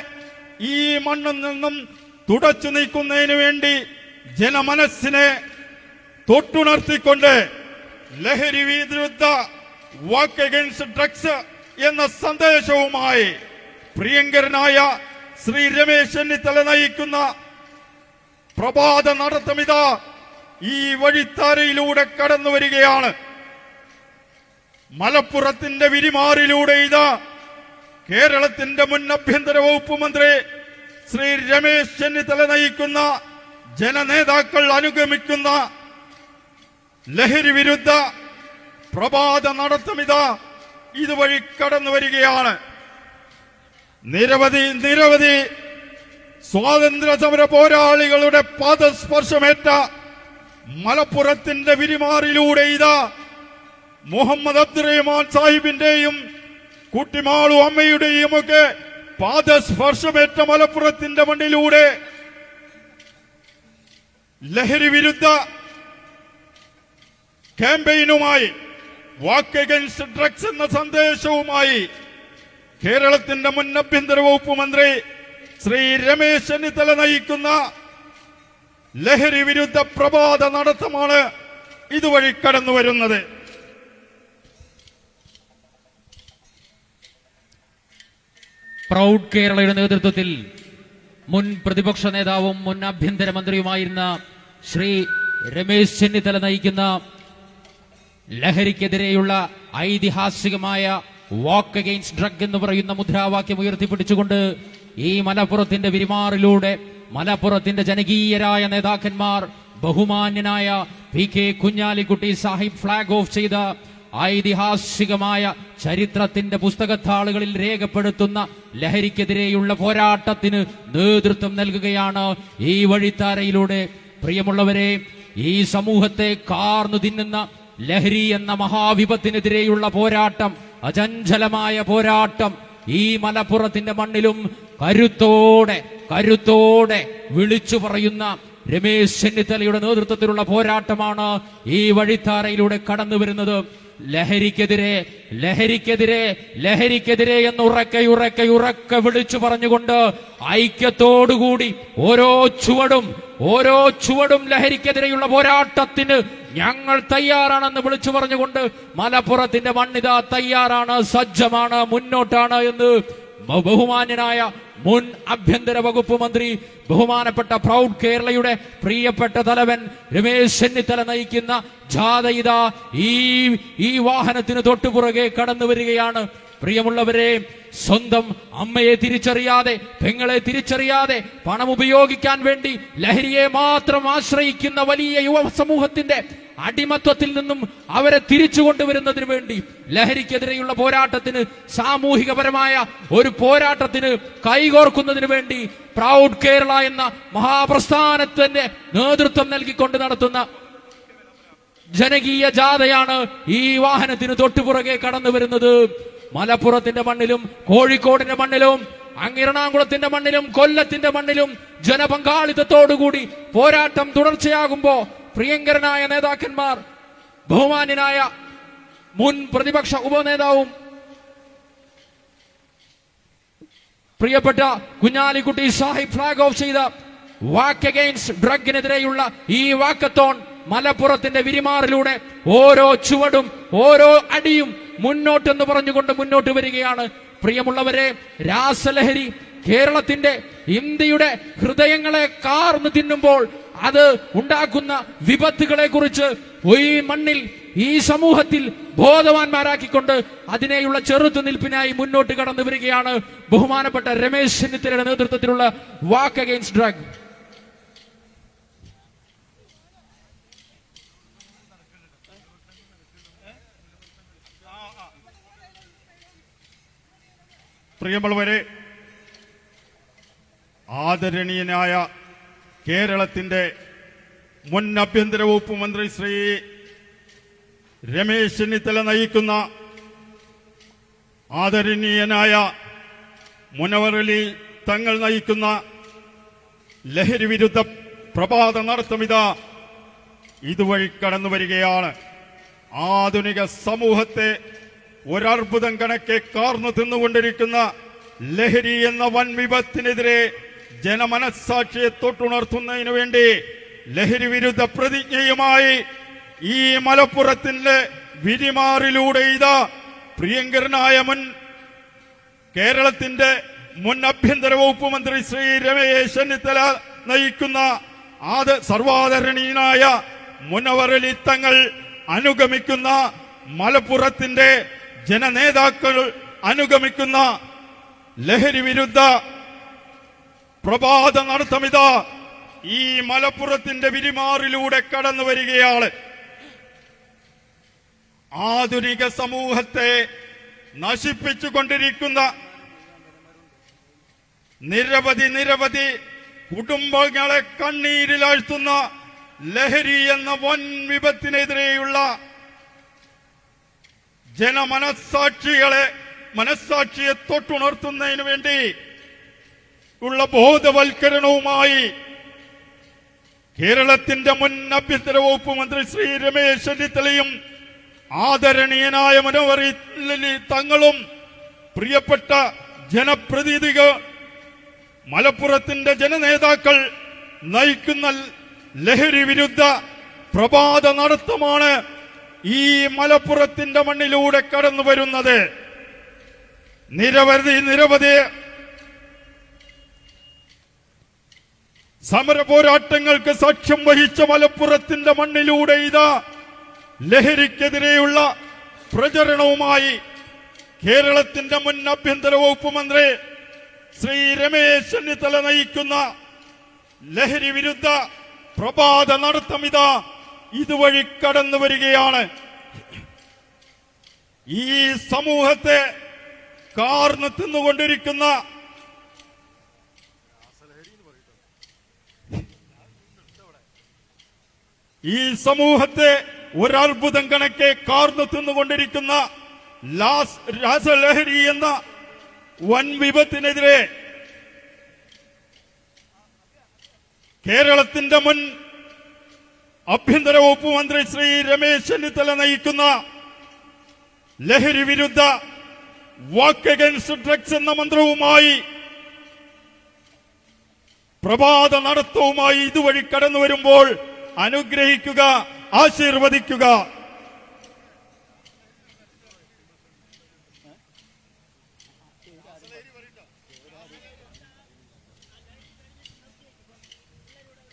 ഈ മണ്ണിൽ നിന്നും തുടച്ചു നീക്കുന്നതിന് വേണ്ടി ജനമനസ്സിനെ തൊട്ടുണർത്തിക്കൊണ്ട് ലഹരി വിരുദ്ധ വാക്ക് അഗൈൻസ്റ്റ് ഡ്രഗ്സ് എന്ന സന്ദേശവുമായി പ്രിയങ്കരനായ ശ്രീ രമേശ് ചെന്നിത്തല നയിക്കുന്ന പ്രഭാത നടത്തമിത ഈ വഴിത്താരയിലൂടെ കടന്നു വരികയാണ്. മലപ്പുറത്തിന്റെ വിരിമാറിലൂടെ ഇതാ കേരളത്തിന്റെ മുൻ ആഭ്യന്തര വകുപ്പ് മന്ത്രി ശ്രീ രമേശ് ചെന്നിത്തല നയിക്കുന്ന ജനനേതാക്കൾ അനുഗമിക്കുന്ന ലഹരി വിരുദ്ധ പ്രഭാത നടത്തമിത ഇതുവഴി കടന്നു വരികയാണ്. നിരവധി സ്വാതന്ത്ര്യ സമര പോരാളികളുടെ പാദസ്പർശമേറ്റ മലപ്പുറത്തിന്റെ വിരിമാറിലൂടെ ഇതാ മുഹമ്മദ് അബ്ദുറഹ്മാൻ സാഹിബിന്റെയും കുട്ടിമാളു അമ്മയുടെയും ഒക്കെ പാദസ്പർശമേറ്റ മലപ്പുറത്തിന്റെ മണ്ണിലൂടെ ലഹരി വിരുദ്ധ ക്യാമ്പയിനുമായി വാക്ക് അഗൈൻസ്റ്റ് ഡ്രഗ്സ് എന്ന സന്ദേശവുമായി കേരളത്തിന്റെ മുൻ ആഭ്യന്തര വകുപ്പ് മന്ത്രി ശ്രീ രമേശ് ചെന്നിത്തല നയിക്കുന്ന ലഹരി വിരുദ്ധ പ്രഭാത നടത്തമാണ് ഇതുവഴി കടന്നു വരുന്നത്. പ്രൗഡ് കേരളയുടെ നേതൃത്വത്തിൽ മുൻ പ്രതിപക്ഷ നേതാവും മുൻ ആഭ്യന്തരമന്ത്രിയുമായിരുന്ന ശ്രീ രമേശ് ചെന്നിത്തല നയിക്കുന്ന ലഹരിക്കെതിരെയുള്ള ഐതിഹാസികമായ വാക്ക് അഗൈൻസ്റ്റ് ഡ്രഗ് എന്ന് പറയുന്ന മുദ്രാവാക്യം ഉയർത്തിപ്പിടിച്ചുകൊണ്ട് ഈ മലപ്പുറത്തിന്റെ വിരിമാറിലൂടെ മലപ്പുറത്തിന്റെ ജനകീയരായ നേതാക്കന്മാർ ബഹുമാന്യനായ P K. Kunhalikutty Sahib flag off ചെയ്ത ഐതിഹാസികമായ ചരിത്രത്തിന്റെ പുസ്തകത്താളുകളിൽ രേഖപ്പെടുത്തുന്ന ലഹരിക്കെതിരെയുള്ള പോരാട്ടത്തിന് നേതൃത്വം നൽകുകയാണ് ഈ വഴിത്താരയിലൂടെ. പ്രിയമുള്ളവരെ, ഈ സമൂഹത്തെ കാർന്നു തിന്നുന്ന ലഹരി എന്ന മഹാവിപത്തിനെതിരെയുള്ള പോരാട്ടം, അചഞ്ചലമായ പോരാട്ടം ഈ മലപ്പുറത്തിന്റെ മണ്ണിലും കരുത്തോടെ വിളിച്ചു പറയുന്ന രമേശ് ചെന്നിത്തലയുടെ നേതൃത്വത്തിലുള്ള പോരാട്ടമാണ് ഈ വഴിത്താരയിലൂടെ കടന്നു വരുന്നത്. ലഹരിക്കെതിരെ എന്ന് ഉറക്കെ വിളിച്ചു പറഞ്ഞുകൊണ്ട് ഐക്യത്തോടുകൂടി ഓരോ ചുവടും ലഹരിക്കെതിരെയുള്ള പോരാട്ടത്തിന് ഞങ്ങൾ തയ്യാറാണെന്ന് വിളിച്ചു പറഞ്ഞുകൊണ്ട് മലപ്പുറത്തിന്റെ മണ്ണിത തയ്യാറാണ്, സജ്ജമാണ്, മുന്നോട്ടാണ് എന്ന് ബഹുമാന്യനായ മുൻ ആഭ്യന്തര വകുപ്പ് മന്ത്രി ബഹുമാനപ്പെട്ട പ്രൗഡ് കേരളയുടെ പ്രിയപ്പെട്ട തലവൻ രമേശ് ചെന്നിത്തല നയിക്കുന്ന ജാഥ ഈ വാഹനത്തിന് തൊട്ടുപുറകെ കടന്നു വരികയാണ്. പ്രിയമുള്ളവരെ, സ്വന്തം അമ്മയെ തിരിച്ചറിയാതെ, പെങ്ങളെ തിരിച്ചറിയാതെ പണം ഉപയോഗിക്കാൻ വേണ്ടി ലഹരിയെ മാത്രം ആശ്രയിക്കുന്ന വലിയ യുവ സമൂഹത്തിന്റെ അടിമത്വത്തിൽ നിന്നും അവരെ തിരിച്ചു കൊണ്ടുവരുന്നതിന് വേണ്ടി ലഹരിക്കെതിരെയുള്ള പോരാട്ടത്തിന്, സാമൂഹികപരമായ ഒരു പോരാട്ടത്തിന് കൈകോർക്കുന്നതിന് വേണ്ടി പ്രൗഡ് കേരള എന്ന മഹാപ്രസ്ഥാനത്തിന്റെ നേതൃത്വം നൽകിക്കൊണ്ട് നടത്തുന്ന ജനകീയ ജാഥയാണ് ഈ വാഹനത്തിന് തൊട്ടുപുറകെ കടന്നു വരുന്നത്. മലപ്പുറത്തിന്റെ മണ്ണിലും കോഴിക്കോടിന്റെ മണ്ണിലും എറണാകുളത്തിന്റെ മണ്ണിലും കൊല്ലത്തിന്റെ മണ്ണിലും ജനപങ്കാളിത്തത്തോടുകൂടി പോരാട്ടം തുടർച്ചയാകുമ്പോ പ്രിയങ്കരനായ നേതാക്കന്മാർ, ബഹുമാന്യനായ മുൻ പ്രതിപക്ഷ ഉപനേതാവും പ്രിയപ്പെട്ട കുഞ്ഞാലിക്കുട്ടി സാഹിബ് ഫ്ലാഗ് ഓഫ് ചെയ്ത വാക്ക് അഗെയിൻസ്റ്റ് ഡ്രഗിനെതിരെയുള്ള ഈ വാക്കത്തോൺ മലപ്പുറത്തിന്റെ വിരിമാറിലൂടെ ഓരോ ചുവടും ഓരോ അടിയും മുന്നോട്ടെന്ന് പറഞ്ഞുകൊണ്ട് മുന്നോട്ട് വരികയാണ്. പ്രിയമുള്ളവരെ, രാസലഹരി കേരളത്തിന്റെ, ഇന്ത്യയുടെ ഹൃദയങ്ങളെ കാർന്നു തിന്നുമ്പോൾ അത് ഉണ്ടാക്കുന്ന വിപത്തുകളെ കുറിച്ച് ഈ മണ്ണിൽ, ഈ സമൂഹത്തിൽ ബോധവാന്മാരാക്കിക്കൊണ്ട് അതിനെയുള്ള ചെറുത്തുനിൽപ്പിനായി മുന്നോട്ട് കടന്നു വരികയാണ് ബഹുമാനപ്പെട്ട രമേശ് ചെന്നിത്തലയുടെ നേതൃത്വത്തിലുള്ള വാക്ക് അഗെയിൻസ്റ്റ് ഡ്രഗ്. പ്രിയമുള്ളവരെ, ആദരണീയനായ കേരളത്തിന്റെ മുൻ ആഭ്യന്തര വകുപ്പ് മന്ത്രി ശ്രീ രമേശ് ചെന്നിത്തല നയിക്കുന്ന ആദരണീയനായ മുനവർ അലി തങ്ങൾ നയിക്കുന്ന ലഹരി വിരുദ്ധ പ്രഭാത നടത്തമിത ഇതുവഴി കടന്നു വരികയാണ്. ആധുനിക സമൂഹത്തെ ഒരർബുദം കണക്കെ കാർന്നു തിന്നുകൊണ്ടിരിക്കുന്ന ലഹരി എന്ന വൻ വിപത്തിനെതിരെ ജനമനസ്സാക്ഷിയെ തൊട്ടുണർത്തുന്നതിനു വേണ്ടി ലഹരി വിരുദ്ധ പ്രതിജ്ഞയുമായി ഈ മലപ്പുറത്തിന്റെ വിരിമാറിലൂടെ ഇതാ പ്രിയങ്കരനായ കേരളത്തിന്റെ മുൻ ആഭ്യന്തര വകുപ്പ് മന്ത്രി ശ്രീ രമേശ് ചെന്നിത്തല നയിക്കുന്ന സർവാദരണീയനായ മുനവർ അലി തങ്ങൾ അനുഗമിക്കുന്ന മലപ്പുറത്തിന്റെ ജനനേതാക്കൾ അനുഗമിക്കുന്ന ലഹരി വിരുദ്ധ പ്രഭാത നടത്തമിത ഈ മലപ്പുറത്തിന്റെ വിരിമാറിലൂടെ കടന്നു വരികയാണ്. ആധുനിക സമൂഹത്തെ നശിപ്പിച്ചുകൊണ്ടിരിക്കുന്ന നിരവധി കുടുംബങ്ങളെ കണ്ണീരിലാഴ്ത്തുന്ന ലഹരി എന്ന വൻ വിപത്തിനെതിരെയുള്ള മനസ്സാക്ഷിയെ തൊട്ടുണർത്തുന്നതിന് വേണ്ടി ഉള്ള ബോധവൽക്കരണവുമായി കേരളത്തിന്റെ മുൻ ആഭ്യന്തര വകുപ്പ് മന്ത്രി ശ്രീ രമേശ് ചെന്നിത്തലയും ആദരണീയനായ മുനവർ അലി തങ്ങളും പ്രിയപ്പെട്ട ജനപ്രതിനിധികൾ, മലപ്പുറത്തിന്റെ ജനനേതാക്കൾ നയിക്കുന്ന ലഹരി വിരുദ്ധ പ്രഭാത നടത്തമാണ് ഈ മലപ്പുറത്തിന്റെ മണ്ണിലൂടെ കടന്നു വരുന്നത്. നിരവധി സമര പോരാട്ടങ്ങൾക്ക് സാക്ഷ്യം വഹിച്ച മലപ്പുറത്തിന്റെ മണ്ണിലൂടെ ഇതാ ലഹരിക്കെതിരെയുള്ള പ്രചരണവുമായി കേരളത്തിന്റെ മുൻ ആഭ്യന്തര വകുപ്പ് മന്ത്രി ശ്രീ രമേശ് ചെന്നിത്തല നയിക്കുന്ന ലഹരി വിരുദ്ധ പ്രഭാത നടത്തമിത ഇതുവഴി കടന്നു വരികയാണ്. ഈ സമൂഹത്തെ കാർന്നു തിന്നുകൊണ്ടിരിക്കുന്ന ഈ സമൂഹത്തെ ഒരത്ഭുതം കണക്കെ കാർന്നു തിന്നുകൊണ്ടിരിക്കുന്ന രാസലഹരി എന്ന വൻ വിപത്തിനെതിരെ കേരളത്തിന്റെ മുൻ ആഭ്യന്തര വകുപ്പ് മന്ത്രി ശ്രീ രമേശ് ചെന്നിത്തല നയിക്കുന്ന ലഹരി വിരുദ്ധ വാക്ക് അഗെയിൻസ്റ്റ് ഡ്രഗ്സ് എന്ന മന്ത്രവുമായി പ്രഭാത നടത്തവുമായി ഇതുവഴി കടന്നു വരുമ്പോൾ അനുഗ്രഹിക്കുക, ആശീർവദിക്കുക.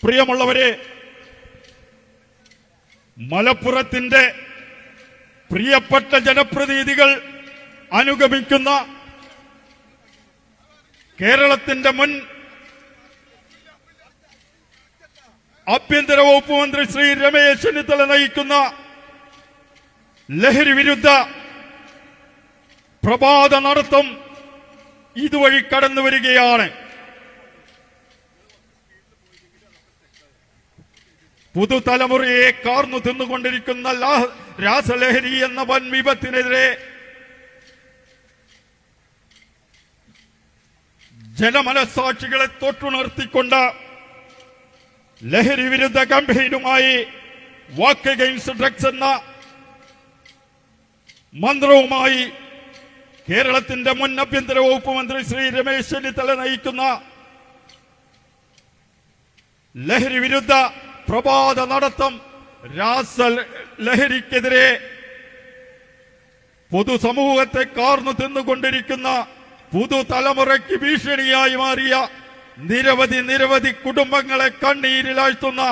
പ്രിയമുള്ളവരെ, മലപ്പുറത്തിന്റെ പ്രിയപ്പെട്ട ജനപ്രതിനിധികൾ അനുഗമിക്കുന്ന കേരളത്തിന്റെ മുൻ ആഭ്യന്തര വകുപ്പ് മന്ത്രി ശ്രീ രമേശ് ചെന്നിത്തല നയിക്കുന്ന ലഹരി വിരുദ്ധ പ്രഭാത നടത്തം ഇതുവഴി കടന്നു വരികയാണ്. പുതുതലമുറയെ കാർന്നു തിന്നുകൊണ്ടിരിക്കുന്ന രാസലഹരി എന്ന വൻ വിപത്തിനെതിരെ ജനമനസാക്ഷികളെ തൊട്ടുണർത്തിക്കൊണ്ട് ലഹരി വിരുദ്ധ ക്യാമ്പയിനുമായി വാക്ക് അഗെയിൻസ്റ്റ് ഡ്രഗ്സ് എന്ന മന്ത്രവുമായി കേരളത്തിന്റെ മുൻ ആഭ്യന്തര വകുപ്പ് മന്ത്രി ശ്രീ രമേശ് ചെന്നിത്തല നയിക്കുന്ന ലഹരി വിരുദ്ധ പ്രഭാത നടത്തം രാസ ലഹരിക്കെതിരെ പൊതുസമൂഹത്തെ കാർന്നു തിന്നുകൊണ്ടിരിക്കുന്ന പുതുതലമുറയ്ക്ക് ഭീഷണിയായി മാറിയ നിരവധി കുടുംബങ്ങളെ കണ്ണീരിലാഴ്ത്തുന്ന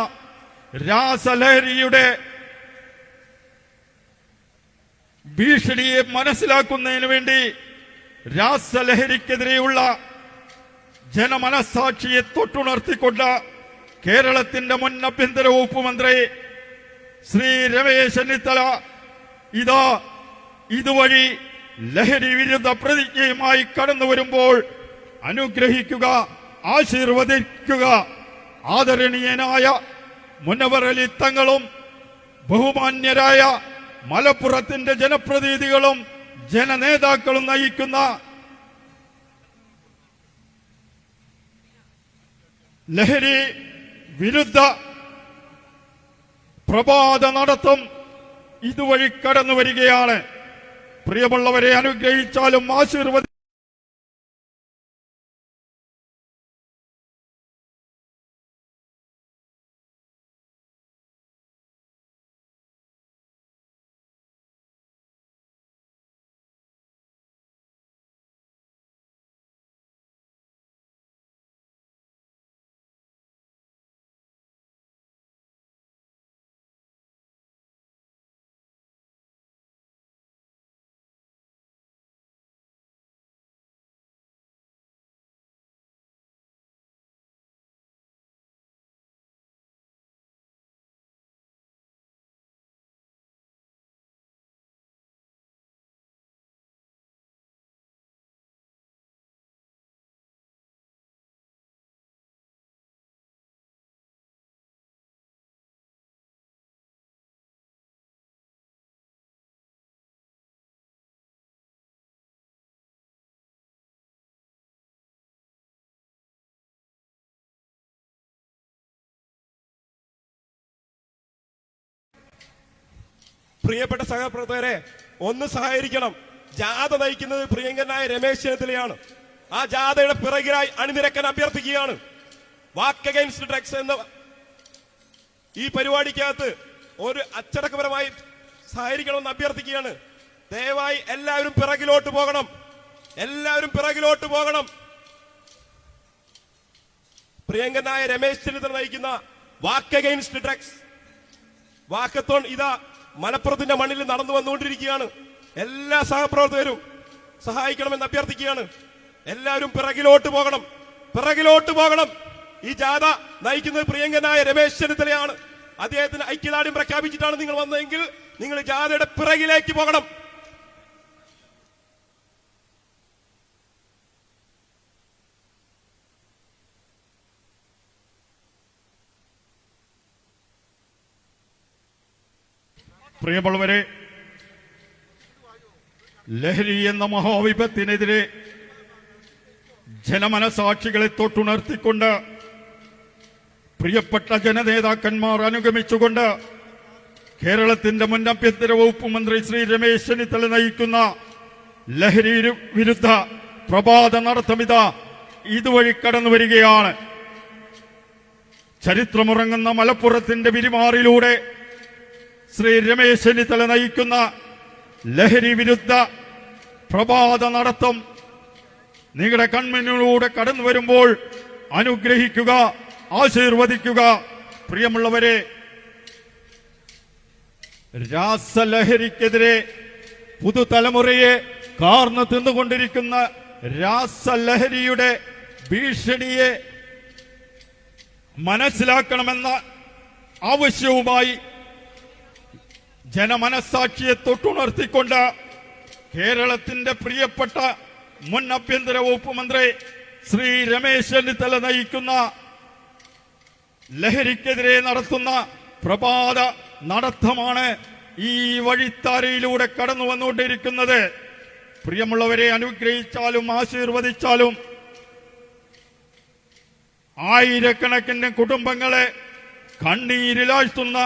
രാസലഹരിയുടെ ഭീഷണിയെ മനസ്സിലാക്കുന്നതിന് വേണ്ടി രാസലഹരിക്കെതിരെയുള്ള ജനമനസാക്ഷിയെ തൊട്ടുണർത്തിക്കൊണ്ട് കേരളത്തിന്റെ മുൻ ആഭ്യന്തര വകുപ്പ് മന്ത്രി ശ്രീ രമേശ് ചെന്നിത്തല ഇതുവഴി ലഹരി വിരുദ്ധ പ്രതിജ്ഞയുമായി കടന്നു വരുമ്പോൾ അനുഗ്രഹിക്കുക, ആശീർവദിക്കുക. ആദരണീയനായ മുനവർ അലി തങ്ങളും ബഹുമാന്യരായ മലപ്പുറത്തിന്റെ ജനപ്രതിനിധികളും ജനനേതാക്കളും നയിക്കുന്ന ലഹരി വിരുദ്ധ പ്രഭാത നടത്തം ഇതുവഴി കടന്നു വരികയാണ്. പ്രിയമുള്ളവരെ, അനുഗ്രഹിച്ചാലും ആശീർവദിച്ചാലും പ്രിയപ്പെട്ട സഹപ്രവർത്തകരെ, ഒന്ന് സഹകരിക്കണം. ജാഥ നയിക്കുന്നത് പ്രിയങ്കരനായ രമേശ് ചെന്നിത്തലയാണ്. ആ ജാഥയുടെ പിറകിലായി അണിനിരക്കാൻ അഭ്യർത്ഥിക്കുകയാണ്. വാക്ക് അഗെയിൻസ്റ്റ് ഡ്രഗ്സ് എന്ന ഈ പരിപാടിക്കകത്ത് ഒരു അച്ചടക്കപരമായി സഹകരിക്കണമെന്ന് അഭ്യർത്ഥിക്കുകയാണ്. ദയവായി എല്ലാവരും പിറകിലോട്ട് പോകണം. പ്രിയങ്കരനായ രമേശ് ചെന്നിത്തല നയിക്കുന്ന വാക്ക് അഗെയിൻസ്റ്റ് ഡ്രഗ്സ് വാക്കത്തോൺ മലപ്പുറത്തിന്റെ മണ്ണിൽ നടന്നു വന്നുകൊണ്ടിരിക്കുകയാണ്. എല്ലാ സഹപ്രവർത്തകരും സഹായിക്കണമെന്ന് അഭ്യർത്ഥിക്കുകയാണ്. എല്ലാവരും പിറകിലോട്ട് പോകണം. ഈ ജാഥ നയിക്കുന്നത് പ്രിയങ്കരനായ രമേശ് ചെന്നിത്തലയാണ്. അദ്ദേഹത്തിന് ഐക്യദാർഢ്യം പ്രഖ്യാപിച്ചിട്ടാണ് നിങ്ങൾ വന്നതെങ്കിൽ നിങ്ങൾ ജാഥയുടെ പിറകിലേക്ക് പോകണം. പ്രിയമുള്ളവരെ, ലഹരി എന്ന മഹാവിപത്തിനെതിരെ ജനമനസാക്ഷികളെ തൊട്ടുണർത്തിക്കൊണ്ട് പ്രിയപ്പെട്ട ജനനേതാക്കന്മാർ അനുഗമിച്ചുകൊണ്ട് കേരളത്തിന്റെ മുൻ ആഭ്യന്തര വകുപ്പ് മന്ത്രി ശ്രീ രമേശ് ചെന്നിത്തല നയിക്കുന്ന ലഹരി വിരുദ്ധ പ്രഭാത നടത്തമിത ഇതുവഴി കടന്നു വരികയാണ്. ചരിത്രമുറങ്ങുന്ന മലപ്പുറത്തിന്റെ വിരിമാറിലൂടെ ശ്രീ രമേശ് ചെന്നിത്തല നയിക്കുന്ന ലഹരി വിരുദ്ധ പ്രഭാത നടത്തം നിങ്ങളുടെ കൺമുന്നിലൂടെ കടന്നു വരുമ്പോൾ അനുഗ്രഹിക്കുക, ആശീർവദിക്കുക. പ്രിയമുള്ളവരെ, രാസലഹരിക്കെതിരെ പുതുതലമുറയെ കാർന്നു തിന്നുകൊണ്ടിരിക്കുന്ന രാസലഹരിയുടെ ഭീഷണിയെ മനസ്സിലാക്കണമെന്ന ആവശ്യവുമായി ജനമനസാക്ഷിയെ തൊട്ടുണർത്തിക്കൊണ്ട് കേരളത്തിന്റെ പ്രിയപ്പെട്ട മുൻ ആഭ്യന്തര വകുപ്പ് മന്ത്രി ശ്രീ രമേശ് ചെന്നിത്തല നയിക്കുന്ന ലഹരിക്കെതിരെ നടത്തുന്ന പ്രഭാത നടത്തമാണ് ഈ വഴിത്താരയിലൂടെ കടന്നു വന്നുകൊണ്ടിരിക്കുന്നത്. പ്രിയമുള്ളവരെ, അനുഗ്രഹിച്ചാലും ആശീർവദിച്ചാലും ആയിരക്കണക്കിന് കുടുംബങ്ങളെ കണ്ണീരിലാഴ്ത്തുന്ന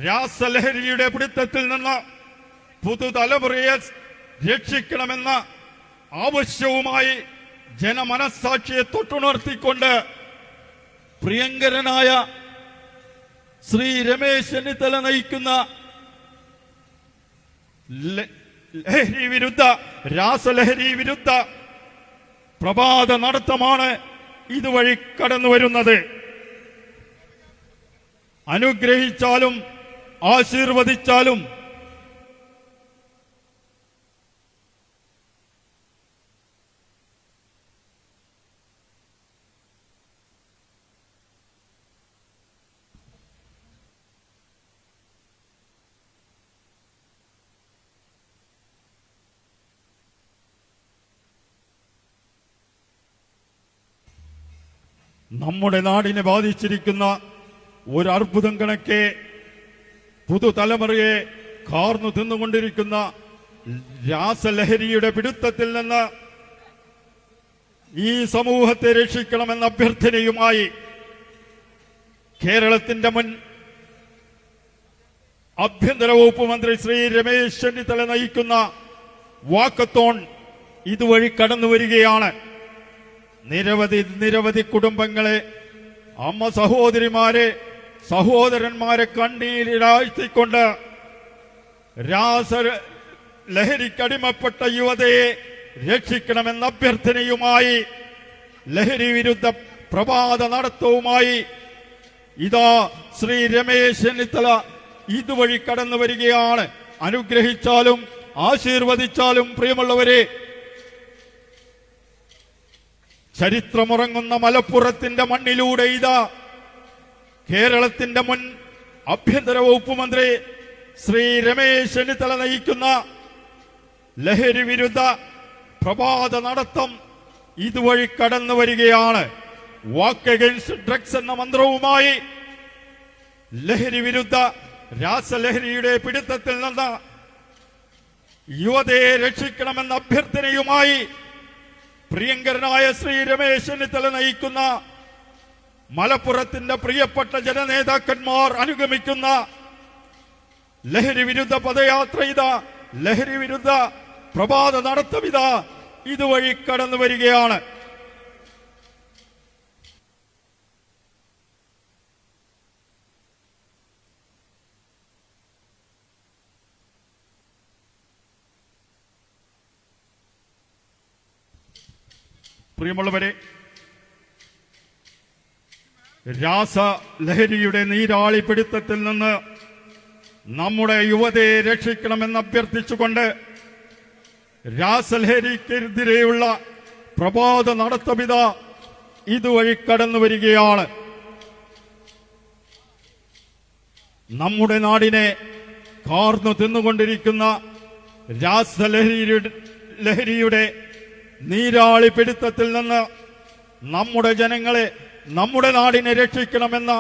രാസലഹരിയുടെ പിടുത്തത്തിൽ നിന്ന് പുതുതലമുറയെ രക്ഷിക്കണമെന്ന ആവശ്യവുമായി ജനമനസാക്ഷിയെ തൊട്ടുണർത്തിക്കൊണ്ട് പ്രിയങ്കരനായ ശ്രീ രമേശ് ചെന്നിത്തല നയിക്കുന്ന ലഹരി വിരുദ്ധ രാസലഹരി വിരുദ്ധ പ്രഭാത നടത്തമാണ് ഇതുവഴി കടന്നു വരുന്നത്. അനുഗ്രഹിച്ചാലും ആശീർവദിച്ചാലും നമ്മുടെ നാടിനെ ബാധിച്ചിരിക്കുന്ന ഒരു അർബുദം കണക്കെ പുതുതലമുറയെ കാർന്നു തിന്നുകൊണ്ടിരിക്കുന്ന രാസലഹരിയുടെ പിടുത്തത്തിൽ നിന്ന് ഈ സമൂഹത്തെ രക്ഷിക്കണമെന്ന അഭ്യർത്ഥനയുമായി കേരളത്തിന്റെ മുൻ ആഭ്യന്തര വകുപ്പ് മന്ത്രി ശ്രീ രമേശ് ചെന്നിത്തല നയിക്കുന്ന വാക്കത്തോൺ ഇതുവഴി കടന്നു വരികയാണ്. നിരവധി കുടുംബങ്ങളെ, അമ്മ സഹോദരിമാരെ, സഹോദരന്മാരെ കണ്ണീരിലാഴ്ത്തിക്കൊണ്ട് ലഹരിക്കടിമപ്പെട്ട യുവതയെ രക്ഷിക്കണമെന്ന അഭ്യർത്ഥനയുമായി ലഹരി വിരുദ്ധ പ്രഭാത നടത്തവുമായി ഇതാ ശ്രീ രമേശ് ചെന്നിത്തല ഇതുവഴി കടന്നു വരികയാണ്. അനുഗ്രഹിച്ചാലും ആശീർവദിച്ചാലും പ്രിയമുള്ളവരെ, ചരിത്രമുറങ്ങുന്ന മലപ്പുറത്തിന്റെ മണ്ണിലൂടെ ഇതാ കേരളത്തിന്റെ മുൻ ആഭ്യന്തര വകുപ്പ് മന്ത്രി ശ്രീ രമേശ് ചെന്നിത്തല നയിക്കുന്ന ലഹരി വിരുദ്ധ പ്രഭാത നടത്തം ഇതുവഴി കടന്നു വരികയാണ്. വാക്ക് അഗൈൻസ്റ്റ് ഡ്രഗ്സ് എന്ന മന്ത്രവുമായി ലഹരി വിരുദ്ധ രാസലഹരിയുടെ പിടുത്തത്തിൽ നിന്ന് യുവതയെ രക്ഷിക്കണമെന്ന അഭ്യർത്ഥനയുമായി പ്രിയങ്കരനായ ശ്രീ രമേശ് ചെന്നിത്തല നയിക്കുന്ന മലപ്പുറത്തിന്റെ പ്രിയപ്പെട്ട ജനനേതാക്കന്മാർ അനുഗമിക്കുന്ന ലഹരി വിരുദ്ധ പദയാത്ര ഇതാ, ലഹരി വിരുദ്ധ പ്രഭാത നടത്തം ഇതാ ഇതുവഴി കടന്നു വരികയാണ്. പ്രിയമുള്ളവരെ, രാസലഹരിയുടെ നീരാളി പിടുത്തത്തിൽ നിന്ന് നമ്മുടെ യുവതയെ രക്ഷിക്കണമെന്ന് അഭ്യർത്ഥിച്ചുകൊണ്ട് രാസലഹരിക്കെതിരെയുള്ള പ്രഭാത നടത്തമിത ഇതുവഴി കടന്നു വരികയാണ്. നമ്മുടെ നാടിനെ കാർന്നു തിന്നുകൊണ്ടിരിക്കുന്ന രാസലഹരിയുടെ നീരാളി പിടുത്തത്തിൽ നിന്ന് നമ്മുടെ ജനങ്ങളെ, നമ്മുടെ നാടിനെ രക്ഷിക്കണമെന്ന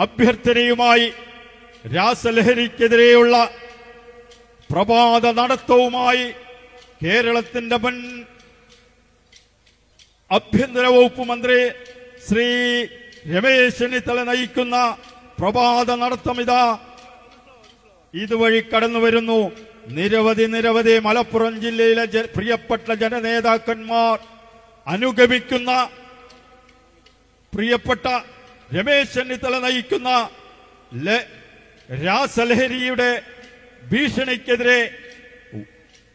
അഭ്യർത്ഥനയുമായി രാസലഹരിക്കെതിരെയുള്ള പ്രഭാത നടത്തവുമായി കേരളത്തിന്റെ മുൻ ആഭ്യന്തര വകുപ്പ് മന്ത്രി ശ്രീ രമേശ് ചെന്നിത്തല നയിക്കുന്ന പ്രഭാത നടത്തം ഇതാ ഇതുവഴി കടന്നു വരുന്നു. നിരവധി മലപ്പുറം ജില്ലയിലെ പ്രിയപ്പെട്ട ജനനേതാക്കന്മാർ അനുഗമിക്കുന്ന പ്രിയപ്പെട്ട രമേശ് ചെന്നിത്തല നയിക്കുന്ന രാസലഹരിയുടെ ഭീഷണിക്കെതിരെ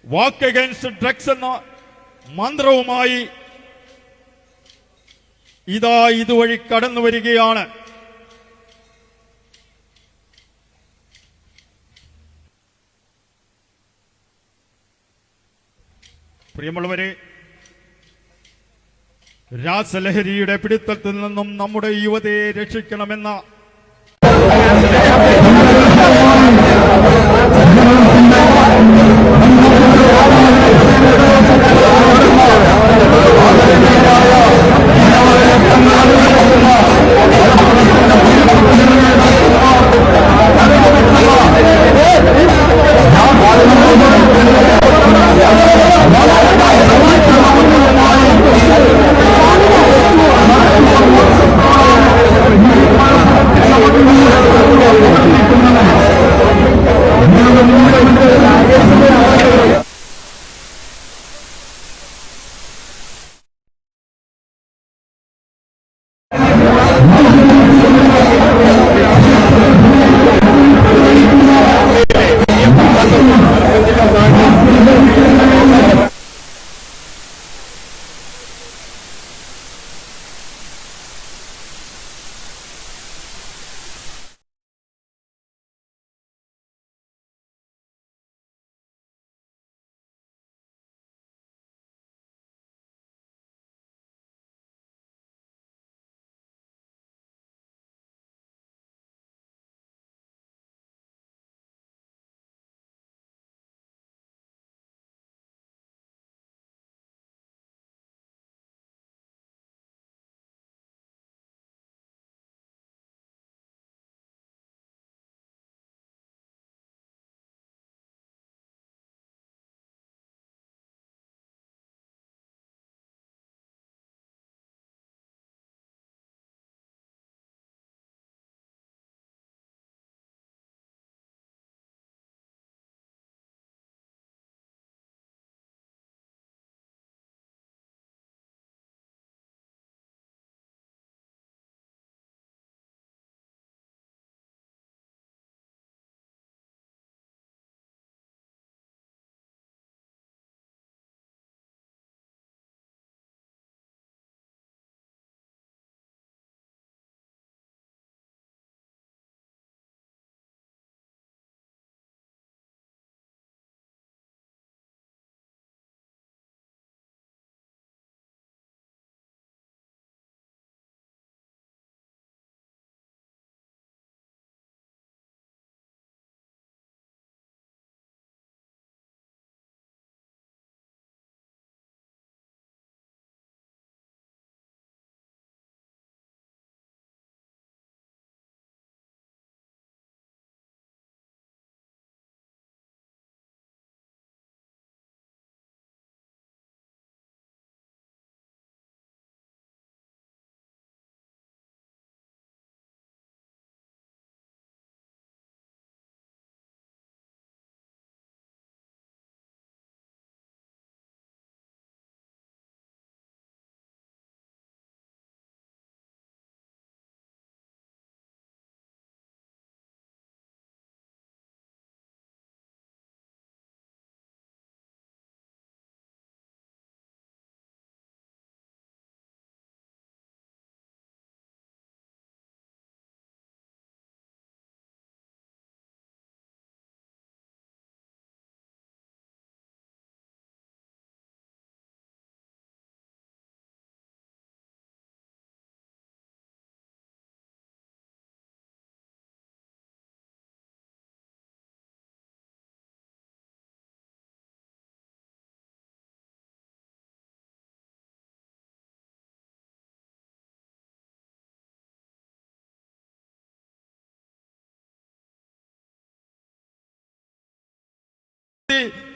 വാക്ക് അഗൈൻസ്റ്റ് ഡ്രഗ്സ് എന്ന മന്ത്രവുമായി ഇതാ ഇതുവഴി കടന്നു വരികയാണ്. പ്രിയമുള്ളവരെ, രാസലഹരിയുടെ പിടുത്തത്തിൽ നിന്നും നമ്മുടെ യുവതയെ രക്ഷിക്കണമെന്ന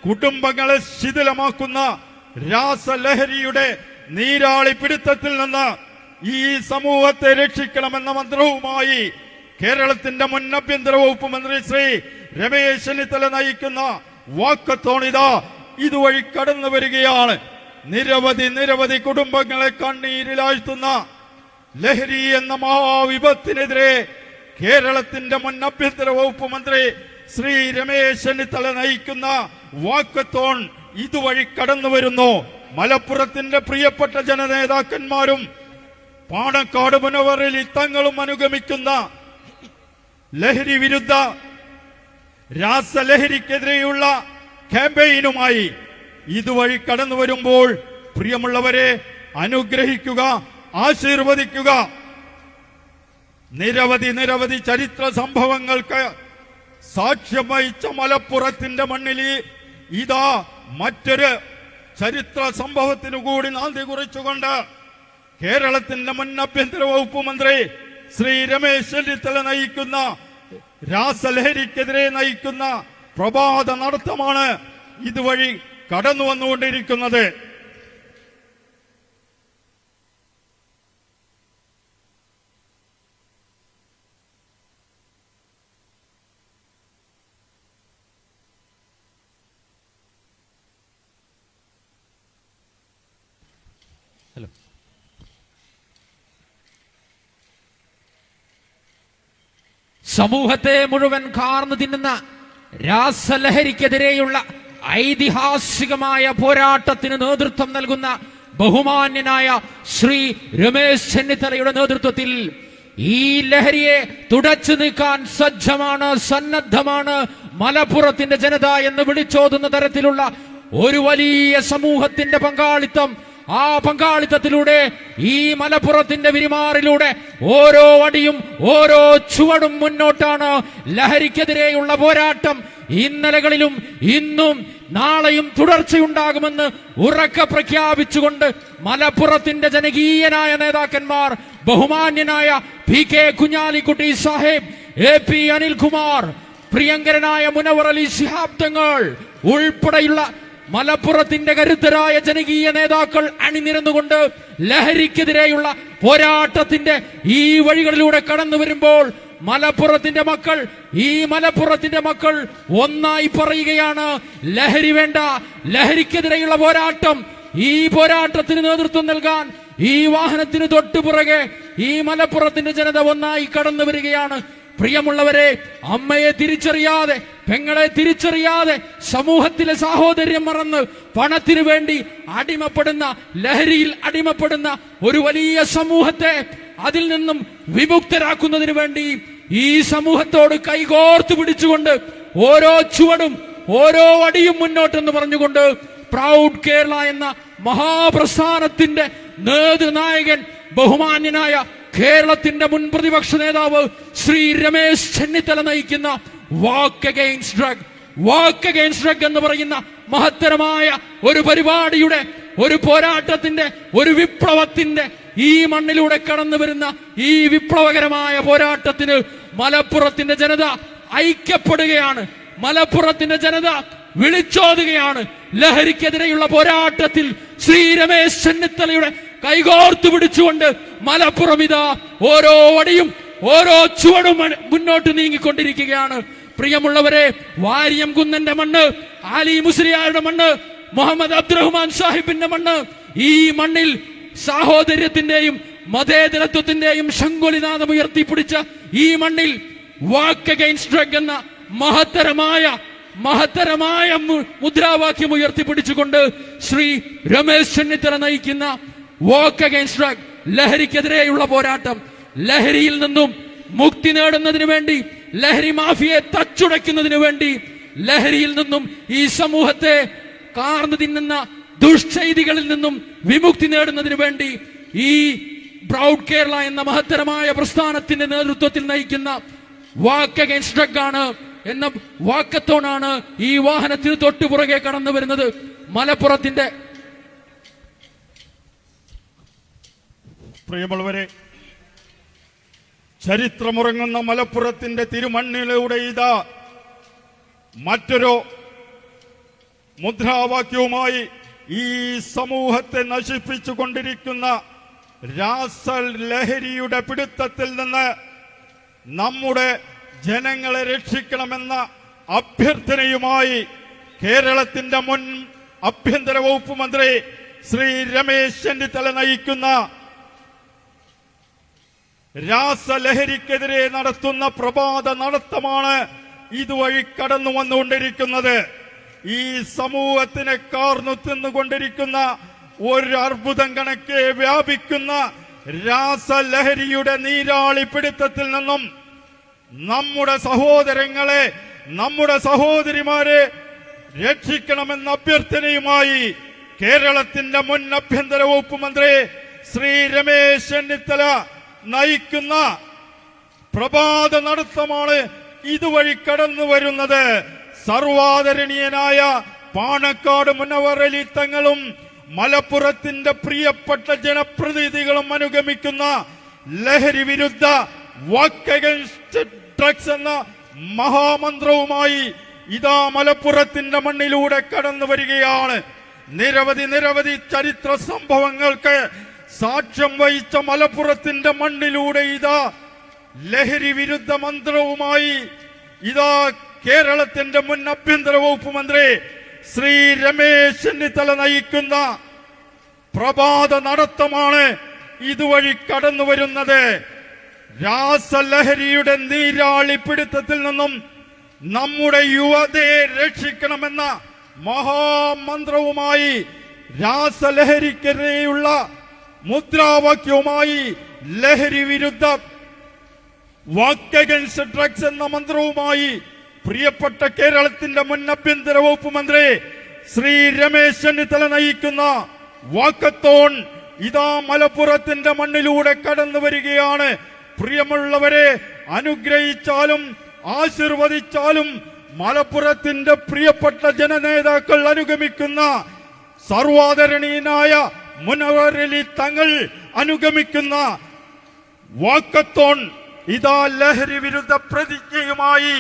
കുടുംബങ്ങളെ ശിഥിലമാക്കുന്ന രാസലഹരിയുടെ നീരാളി പിടുത്തത്തിൽ നിന്ന് ഈ സമൂഹത്തെ രക്ഷിക്കണമെന്ന മന്ത്രവുമായി കേരളത്തിന്റെ മുൻ ആഭ്യന്തര വകുപ്പ് മന്ത്രി ശ്രീ രമേശ് ചെന്നിത്തല നയിക്കുന്ന വാക്കത്തോണിത ഇതുവഴി കടന്നു വരികയാണ്. നിരവധി കുടുംബങ്ങളെ കണ്ണീരിലാഴ്ത്തുന്ന ലഹരി എന്ന മഹാവിപത്തിനെതിരെ കേരളത്തിന്റെ മുൻ ആഭ്യന്തര വകുപ്പ് മന്ത്രി ശ്രീ രമേശ് ചെന്നിത്തല നയിക്കുന്ന വാക്കത്തോൺ ഇതുവഴി കടന്നു വരുന്നു. മലപ്പുറത്തിന്റെ പ്രിയപ്പെട്ട ജനനേതാക്കന്മാരും പാണക്കാട് മുനവറിൽ തങ്ങളും അനുഗമിക്കുന്ന ലഹരി വിരുദ്ധ രാസലഹരിക്കെതിരെയുള്ള ക്യാമ്പയിനുമായി ഇതുവഴി കടന്നു വരുമ്പോൾ പ്രിയമുള്ളവരെ അനുഗ്രഹിക്കുക, ആശീർവദിക്കുക. നിരവധി ചരിത്ര സംഭവങ്ങൾക്ക് സാക്ഷ്യം വഹിച്ച മലപ്പുറത്തിന്റെ മണ്ണിൽ ഇതാ മറ്റൊരു ചരിത്ര സംഭവത്തിനു കൂടി നാന്ദി കുറിച്ചുകൊണ്ട് കേരളത്തിന്റെ മുൻ ആഭ്യന്തര വകുപ്പ് മന്ത്രി ശ്രീ രമേശ് ചെന്നിത്തല നയിക്കുന്ന രാസലഹരിക്കെതിരെ നയിക്കുന്ന പ്രഭാത നടത്തമാണ് ഇതുവഴി കടന്നു വന്നുകൊണ്ടിരിക്കുന്നത്. സമൂഹത്തെ മുഴുവൻ കാർന്നു തിന്നുന്ന രാസലഹരിക്കെതിരെയുള്ള ഐതിഹാസികമായ പോരാട്ടത്തിന് നേതൃത്വം നൽകുന്ന ബഹുമാന്യനായ ശ്രീ രമേശ് ചെന്നിത്തലയുടെ നേതൃത്വത്തിൽ ഈ ലഹരിയെ തുടച്ചു നീക്കാൻ സജ്ജമാണ്, സന്നദ്ധമാണ് മലപ്പുറത്തിന്റെ ജനത എന്ന് വിളിച്ചോതുന്ന തരത്തിലുള്ള ഒരു വലിയ സമൂഹത്തിന്റെ പങ്കാളിത്തം. ആ പങ്കാളിത്തത്തിലൂടെ ഈ മലപ്പുറത്തിന്റെ വിരിമാറിലൂടെ ഓരോ അടിയും ഓരോ ചുവടും മുന്നോട്ടാണ്. ലഹരിക്കെതിരെയുള്ള പോരാട്ടം ഇന്നലകളിലും ഇന്നും നാളെയും തുടർച്ചയുണ്ടാകുമെന്ന് ഉറക്കെ പ്രഖ്യാപിച്ചുകൊണ്ട് മലപ്പുറത്തിന്റെ ജനകീയനായ നേതാക്കന്മാർ, ബഹുമാന്യനായ PK കുഞ്ഞാലിക്കുട്ടി സാഹിബ്, AP അനിൽകുമാർ, പ്രിയങ്കരനായ മുനവർ അലി ശിഹാബ് തങ്ങൾ ഉൾപ്പെടെയുള്ള മലപ്പുറത്തിന്റെ കരുത്തരായ ജനകീയ നേതാക്കൾ അണിനിരന്നുകൊണ്ട് ലഹരിക്കെതിരെയുള്ള പോരാട്ടത്തിന്റെ ഈ വഴികളിലൂടെ കടന്നു വരുമ്പോൾ മലപ്പുറത്തിന്റെ മക്കൾ ഒന്നായി പറയുകയാണ്, ലഹരി വേണ്ട, ലഹരിക്കെതിരെയുള്ള പോരാട്ടം. ഈ പോരാട്ടത്തിന് നേതൃത്വം നൽകാൻ ഈ വാഹനത്തിന് തൊട്ടുപുറകെ ഈ മലപ്പുറത്തിന്റെ ജനത ഒന്നായി കടന്നു വരികയാണ്. പ്രിയമുള്ളവരെ, അമ്മയെ തിരിച്ചറിയാതെ, പെങ്ങളെ തിരിച്ചറിയാതെ, സമൂഹത്തിലെ സാഹോദര്യം മറന്ന് പണത്തിനു വേണ്ടി അടിമപ്പെടുന്ന, ലഹരിയിൽ അടിമപ്പെടുന്ന ഒരു വലിയ സമൂഹത്തെ അതിൽ നിന്നും വിമുക്തരാക്കുന്നതിന് വേണ്ടി ഈ സമൂഹത്തോട് കൈകോർത്ത് പിടിച്ചുകൊണ്ട് ഓരോ ചുവടും ഓരോ അടിയും മുന്നോട്ടെന്ന് പറഞ്ഞുകൊണ്ട് പ്രൗഡ് കേരള എന്ന മഹാപ്രസ്ഥാനത്തിന്റെ നേതൃനായകൻ, ബഹുമാന്യനായ കേരളത്തിന്റെ മുൻ പ്രതിപക്ഷ നേതാവ് ശ്രീ രമേശ് ചെന്നിത്തല നയിക്കുന്ന വാക്ക് അഗെയിൻസ്റ്റ് ഡ്രഗ് എന്ന് പറയുന്ന മഹത്തരമായ ഒരു പരിപാടിയുടെ, ഒരു പോരാട്ടത്തിന്റെ, ഒരു വിപ്ലവത്തിന്റെ ഈ മണ്ണിലൂടെ കടന്നു വരുന്ന ഈ വിപ്ലവകരമായ പോരാട്ടത്തിന് മലപ്പുറത്തിന്റെ ജനത ഐക്യപ്പെടുകയാണ്. മലപ്പുറത്തിന്റെ ജനത വിളിച്ചോതുകയാണ്. ലഹരിക്കെതിരെയുള്ള പോരാട്ടത്തിൽ ശ്രീ രമേശ് ചെന്നിത്തലയുടെ കൈകോർത്തു പിടിച്ചുകൊണ്ട് മലപ്പുറം ഇതാ ഓരോ അടിയും ഓരോ ചുവടും മുന്നോട്ട് നീങ്ങിക്കൊണ്ടിരിക്കുകയാണ്. പ്രിയമുള്ളവരെ, വാര്യം കുന്നന്റെ മണ്ണ്, ആലി മുസ്ലിയാരുടെ മണ്ണ്, മുഹമ്മദ് അബ്ദുറഹ്മാൻ സാഹിബിന്റെ മണ്ണ്, ഈ മണ്ണിൽ സാഹോദര്യത്തിന്റെയും മതേതരത്വത്തിന്റെയും ശങ്കുലിനാഥം ഉയർത്തിപ്പിടിച്ച ഈ മണ്ണിൽ വാക്ക് അഗെയിൻസ്റ്റ് ഡ്രഗ് എന്ന മഹത്തരമായ മുദ്രാവാക്യം ഉയർത്തിപ്പിടിച്ചുകൊണ്ട് ശ്രീ രമേശ് ചെന്നിത്തല നയിക്കുന്ന വാക്ക് അഗെയിൻസ്റ്റ് ഡ്രഗ്, ലഹരിക്കെതിരെയുള്ള പോരാട്ടം, ലഹരിയിൽ നിന്നും മുക്തി നേടുന്നതിന് വേണ്ടി, ലഹരി മാഫിയയെ തച്ചുടയ്ക്കുന്നതിന് വേണ്ടി, ലഹരിയിൽ നിന്നും ഈ സമൂഹത്തെ കാർന്നു തിന്നുന്ന ദുഷ്ചെയ്തികളിൽ നിന്നും വിമുക്തി നേടുന്നതിന് വേണ്ടി ഈ പ്രൗഡ് കേരള എന്ന മഹത്തരമായ പ്രസ്ഥാനത്തിന്റെ നേതൃത്വത്തിൽ നയിക്കുന്ന വാക്ക് അഗെയിൻസ്റ്റ് ഡ്രഗ് ആണ് എന്ന വാക്കത്തോണാണ് ഈ വാഹനത്തിന് തൊട്ടുപുറകെ കടന്നു വരുന്നത്. മലപ്പുറത്തിന്റെ പ്രിയമുള്ളവരെ, ചരിത്രമുറങ്ങുന്ന മലപ്പുറത്തിന്റെ തിരുമണ്ണിലൂടെ ഇതാ മറ്റൊരു മുദ്രാവാക്യവുമായി ഈ സമൂഹത്തെ നശിപ്പിച്ചു കൊണ്ടിരിക്കുന്ന രാസലഹരിയുടെ പിടുത്തത്തിൽ നിന്ന് നമ്മുടെ ജനങ്ങളെ രക്ഷിക്കണമെന്ന അഭ്യർത്ഥനയുമായി കേരളത്തിന്റെ മുൻ ആഭ്യന്തര വകുപ്പ് മന്ത്രി ശ്രീ രമേശ് ചെന്നിത്തല നയിക്കുന്ന രാസലഹരിക്കെതിരെ നടത്തുന്ന പ്രഭാത നടത്തമാണ് ഇതുവഴി കടന്നു വന്നുകൊണ്ടിരിക്കുന്നത്. ഈ സമൂഹത്തിനെ കാർന്നു തിന്നുകൊണ്ടിരിക്കുന്ന ഒരു അർബുദം കണക്കെ വ്യാപിക്കുന്ന രാസലഹരിയുടെ നീരാളി പിടുത്തത്തിൽ നിന്നും നമ്മുടെ സഹോദരങ്ങളെ, നമ്മുടെ സഹോദരിമാരെ രക്ഷിക്കണമെന്ന അഭ്യർത്ഥനയുമായി കേരളത്തിന്റെ മുൻ ആഭ്യന്തര വകുപ്പ് മന്ത്രി ശ്രീ രമേശ് ചെന്നിത്തല നയിക്കുന്ന പ്രഭാത നടത്തമാണ് ഇതുവഴി കടന്നു വരുന്നത്. സർവാദരണീയനായ പാണക്കാട് മുനവർ അലി തങ്ങളും മലപ്പുറത്തിന്റെ പ്രിയപ്പെട്ട ജനപ്രതിനിധികളും അനുഗമിക്കുന്ന ലഹരി വിരുദ്ധ വാക്ക് അഗെയിൻസ്റ്റ് ഡ്രഗ്സ് എന്ന മഹാമന്ത്രവുമായി ഇതാ മലപ്പുറത്തിന്റെ മണ്ണിലൂടെ കടന്നു വരികയാണ്. നിരവധി ചരിത്ര സംഭവങ്ങൾക്ക് സാക്ഷ്യം വഹിച്ച മലപ്പുറത്തിന്റെ മണ്ണിലൂടെ ഇതാ ലഹരി വിരുദ്ധ മന്ത്രവുമായി ഇതാ കേരളത്തിന്റെ മുൻ ആഭ്യന്തര വകുപ്പ് മന്ത്രി ശ്രീ രമേശ് ചെന്നിത്തല നയിക്കുന്ന പ്രഭാത നടത്തമാണ് ഇതുവഴി കടന്നു വരുന്നത്. രാസലഹരിയുടെ നീരാളിപ്പിടുത്തത്തിൽ നിന്നും നമ്മുടെ യുവതയെ രക്ഷിക്കണമെന്ന മഹാമന്ത്രവുമായി, രാസലഹരിക്കെതിരെയുള്ള മുദ്രാവാക്യവുമായി, ലഹരി വിരുദ്ധ വാക്ക് അഗൈൻസ്റ്റ് ഡ്രഗ്സ് എന്ന മന്ത്രവുമായി പ്രിയപ്പെട്ട കേരളത്തിന്റെ മുൻ ആഭ്യന്തര വകുപ്പ് മന്ത്രി ശ്രീ രമേശ് ചെന്നിത്തല നയിക്കുന്ന വാക്കത്തോൺ ഇതാ മലപ്പുറത്തിന്റെ മണ്ണിലൂടെ കടന്നു വരികയാണ്. പ്രിയമുള്ളവരെ, അനുഗ്രഹിച്ചാലും ആശീർവദിച്ചാലും മലപ്പുറത്തിന്റെ പ്രിയപ്പെട്ട ജനനേതാക്കൾ അനുഗമിക്കുന്ന സർവാദരണീയനായ മുനവർ അലി തങ്ങൾ അനുഗമിക്കുന്ന വാക്കത്തോൺ ഇതാ ലഹരി വിരുദ്ധ പ്രതിജ്ഞയുമായി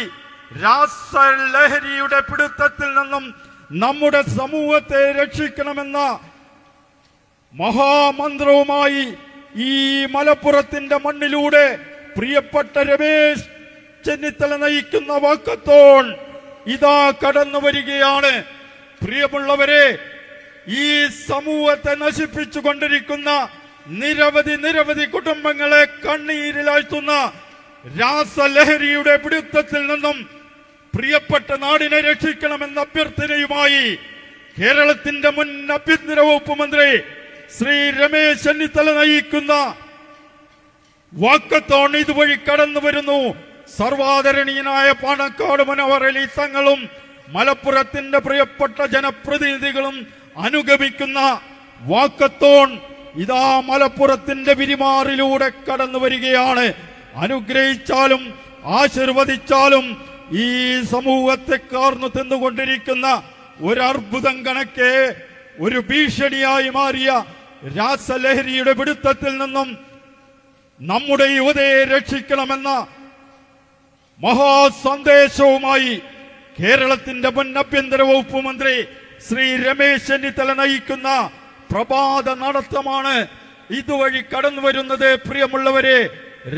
രാസലഹരിയുടെ പിടുത്തത്തിൽ നിന്നും നമ്മുടെ സമൂഹത്തെ രക്ഷിക്കണമെന്ന മഹാമന്ത്രവുമായി ഈ മലപ്പുറത്തിന്റെ മണ്ണിലൂടെ പ്രിയപ്പെട്ട രമേശ് ചെന്നിത്തല നയിക്കുന്ന വാക്കത്തോൺ ഇതാ കടന്നു വരികയാണ്. പ്രിയമുള്ളവരെ, ഈ സമൂഹത്തെ നശിപ്പിച്ചു കൊണ്ടിരിക്കുന്ന നിരവധി കുടുംബങ്ങളെ കണ്ണീരിലാഴ്ത്തുന്ന രാസലഹരിയുടെ പിടുത്തത്തിൽ നിന്നും പ്രിയപ്പെട്ട നാടിനെ രക്ഷിക്കണമെന്ന അഭ്യർത്ഥനയുമായി കേരളത്തിന്റെ മുൻ ആഭ്യന്തര വകുപ്പ് മന്ത്രി ശ്രീ രമേശ് ചെന്നിത്തല നയിക്കുന്ന വാക്കത്തോൺ ഇതുവഴി കടന്നു വരുന്നു. സർവാദരണീയനായ പാണക്കാട് മുനവർ അലി തങ്ങളും മലപ്പുറത്തിന്റെ പ്രിയപ്പെട്ട ജനപ്രതിനിധികളും അനുഗമിക്കുന്ന വാക്കത്തോൺ ഇതാ മലപ്പുറത്തിന്റെ വിരിമാറിലൂടെ കടന്നു വരികയാണ്. അനുഗ്രഹിച്ചാലും ആശീർവദിച്ചാലും ഈ സമൂഹത്തെ കാർന്നു തിന്നുകൊണ്ടിരിക്കുന്ന ഒരു അർബുദം കണക്കെ ഒരു ഭീഷണിയായി മാറിയ രാസലഹരിയുടെ പിടുത്തത്തിൽ നിന്നും നമ്മുടെ യുവതയെ രക്ഷിക്കണമെന്ന മഹാസന്ദേശവുമായി കേരളത്തിന്റെ മുൻ ആഭ്യന്തര വകുപ്പ് മന്ത്രി ശ്രീ രമേശ് ചെന്നിത്തല നയിക്കുന്ന പ്രഭാത നടത്തമാണ് ഇതുവഴി കടന്നു വരുന്നത്. പ്രിയമുള്ളവരെ,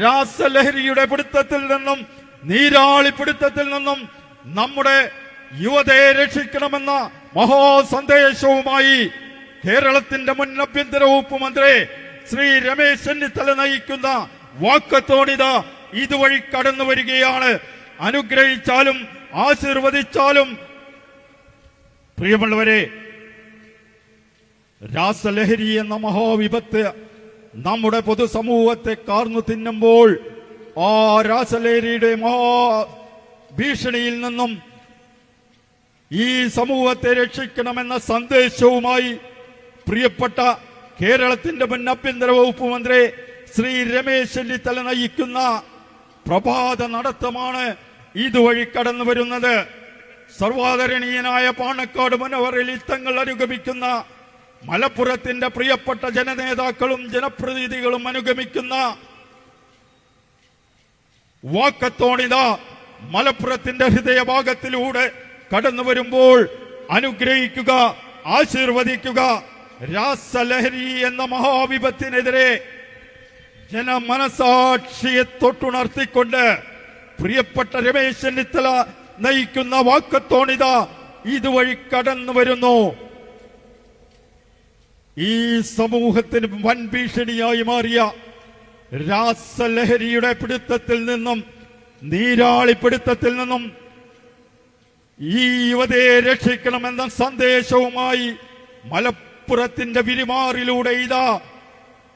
രാസലഹരിയുടെ പിടുത്തത്തിൽ നിന്നും നീരാളിപ്പിടുത്തത്തിൽ നിന്നും നമ്മുടെ യുവതയെ രക്ഷിക്കണമെന്ന മഹാസന്ദേശവുമായി കേരളത്തിന്റെ മുൻ ആഭ്യന്തര വകുപ്പ് മന്ത്രി ശ്രീ രമേശ് ചെന്നിത്തല നയിക്കുന്ന വാക്കത്തോണിത ഇതുവഴി കടന്നു വരികയാണ്. അനുഗ്രഹിച്ചാലും ആശീർവദിച്ചാലും പ്രിയമുള്ളവരെ, രാസലഹരി എന്ന മഹാവിപത്ത് നമ്മുടെ പൊതുസമൂഹത്തെ കാർന്നു തിന്നുമ്പോൾ ആ രാസലഹരിയുടെ ഭീഷണിയിൽ നിന്നും ഈ സമൂഹത്തെ രക്ഷിക്കണമെന്ന സന്ദേശവുമായി പ്രിയപ്പെട്ട കേരളത്തിന്റെ മുൻ ആഭ്യന്തര വകുപ്പ് മന്ത്രി ശ്രീ രമേശ് ചെന്നിത്തല നയിക്കുന്ന പ്രഭാത നടത്തമാണ് ഇതുവഴി കടന്നു വരുന്നത്. സർവാദരണീയനായ പാണക്കാട് മുനവർ അലി തങ്ങൾ അനുഗമിക്കുന്ന മലപ്പുറത്തിന്റെ പ്രിയപ്പെട്ട ജനനേതാക്കളും ജനപ്രതിനിധികളും അനുഗമിക്കുന്ന വാക്കത്തോണിത മലപ്പുറത്തിന്റെ ഹൃദയഭാഗത്തിലൂടെ കടന്നു വരുമ്പോൾ അനുഗ്രഹിക്കുക, ആശീർവദിക്കുക. രാസലഹരി എന്ന മഹാവിപത്തിനെതിരെ ജനമനസാക്ഷിയെ തൊട്ടുണർത്തിക്കൊണ്ട് പ്രിയപ്പെട്ട രമേശ് ചെന്നിത്തല നയിക്കുന്ന വാക്കത്തോണിത ഇതുവഴി കടന്നു വരുന്നു. ഈ സമൂഹത്തിന് വൻ ഭീഷണിയായി മാറിയ രാസലഹരിയുടെ പിടുത്തത്തിൽ നിന്നും നീരാളിപ്പിടുത്തത്തിൽ നിന്നും ഈ യുവതയെ രക്ഷിക്കണമെന്ന സന്ദേശവുമായി മലപ്പുറത്തിന്റെ വിരിമാറിലൂടെ ഇതാ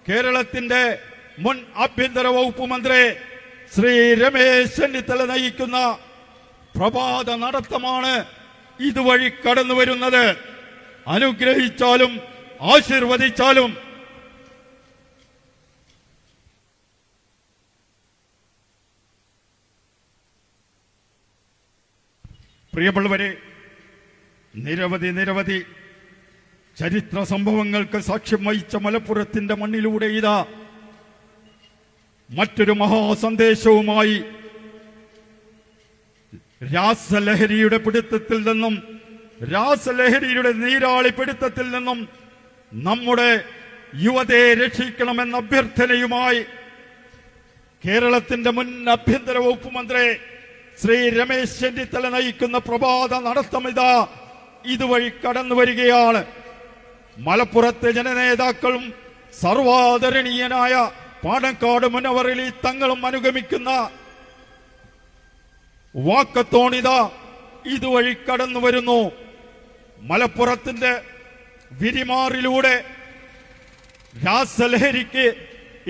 കേരളത്തിന്റെ മുൻ ആഭ്യന്തര വകുപ്പ് മന്ത്രി ശ്രീ രമേശ് ചെന്നിത്തല നയിക്കുന്ന പ്രഭാത നടത്തമാണ് ഇതുവഴി കടന്നു വരുന്നത്. അനുഗ്രഹിച്ചാലും ആശീർവദിച്ചാലും പ്രിയമുള്ളവരെ, നിരവധി ചരിത്ര സംഭവങ്ങൾക്ക് സാക്ഷ്യം വഹിച്ച മലപ്പുറത്തിന്റെ മണ്ണിലൂടെ ഇതാ മറ്റൊരു മഹാസന്ദേശവുമായി രാസലഹരിയുടെ പിടുത്തത്തിൽ നിന്നും രാസലഹരിയുടെ നീരാളിപ്പിടുത്തത്തിൽ നിന്നും നമ്മുടെ യുവതയെ രക്ഷിക്കണമെന്ന അഭ്യർത്ഥനയുമായി കേരളത്തിന്റെ മുൻ ആഭ്യന്തര വകുപ്പ് മന്ത്രി ശ്രീ രമേശ് ചെന്നിത്തല നയിക്കുന്ന പ്രഭാത നടത്തമിതാ ഇതുവഴി കടന്നു വരികയാണ്. മലപ്പുറത്തെ ജനനേതാക്കളും സർവാദരണീയനായ പാണക്കാട് മുനവറലി തങ്ങളും അനുഗമിക്കുന്ന വാക്കത്തോണിത ഇതുവഴി കടന്നു വരുന്നു. മലപ്പുറത്തിന്റെ വിരിമാറിലൂടെ രാസലഹരിക്ക്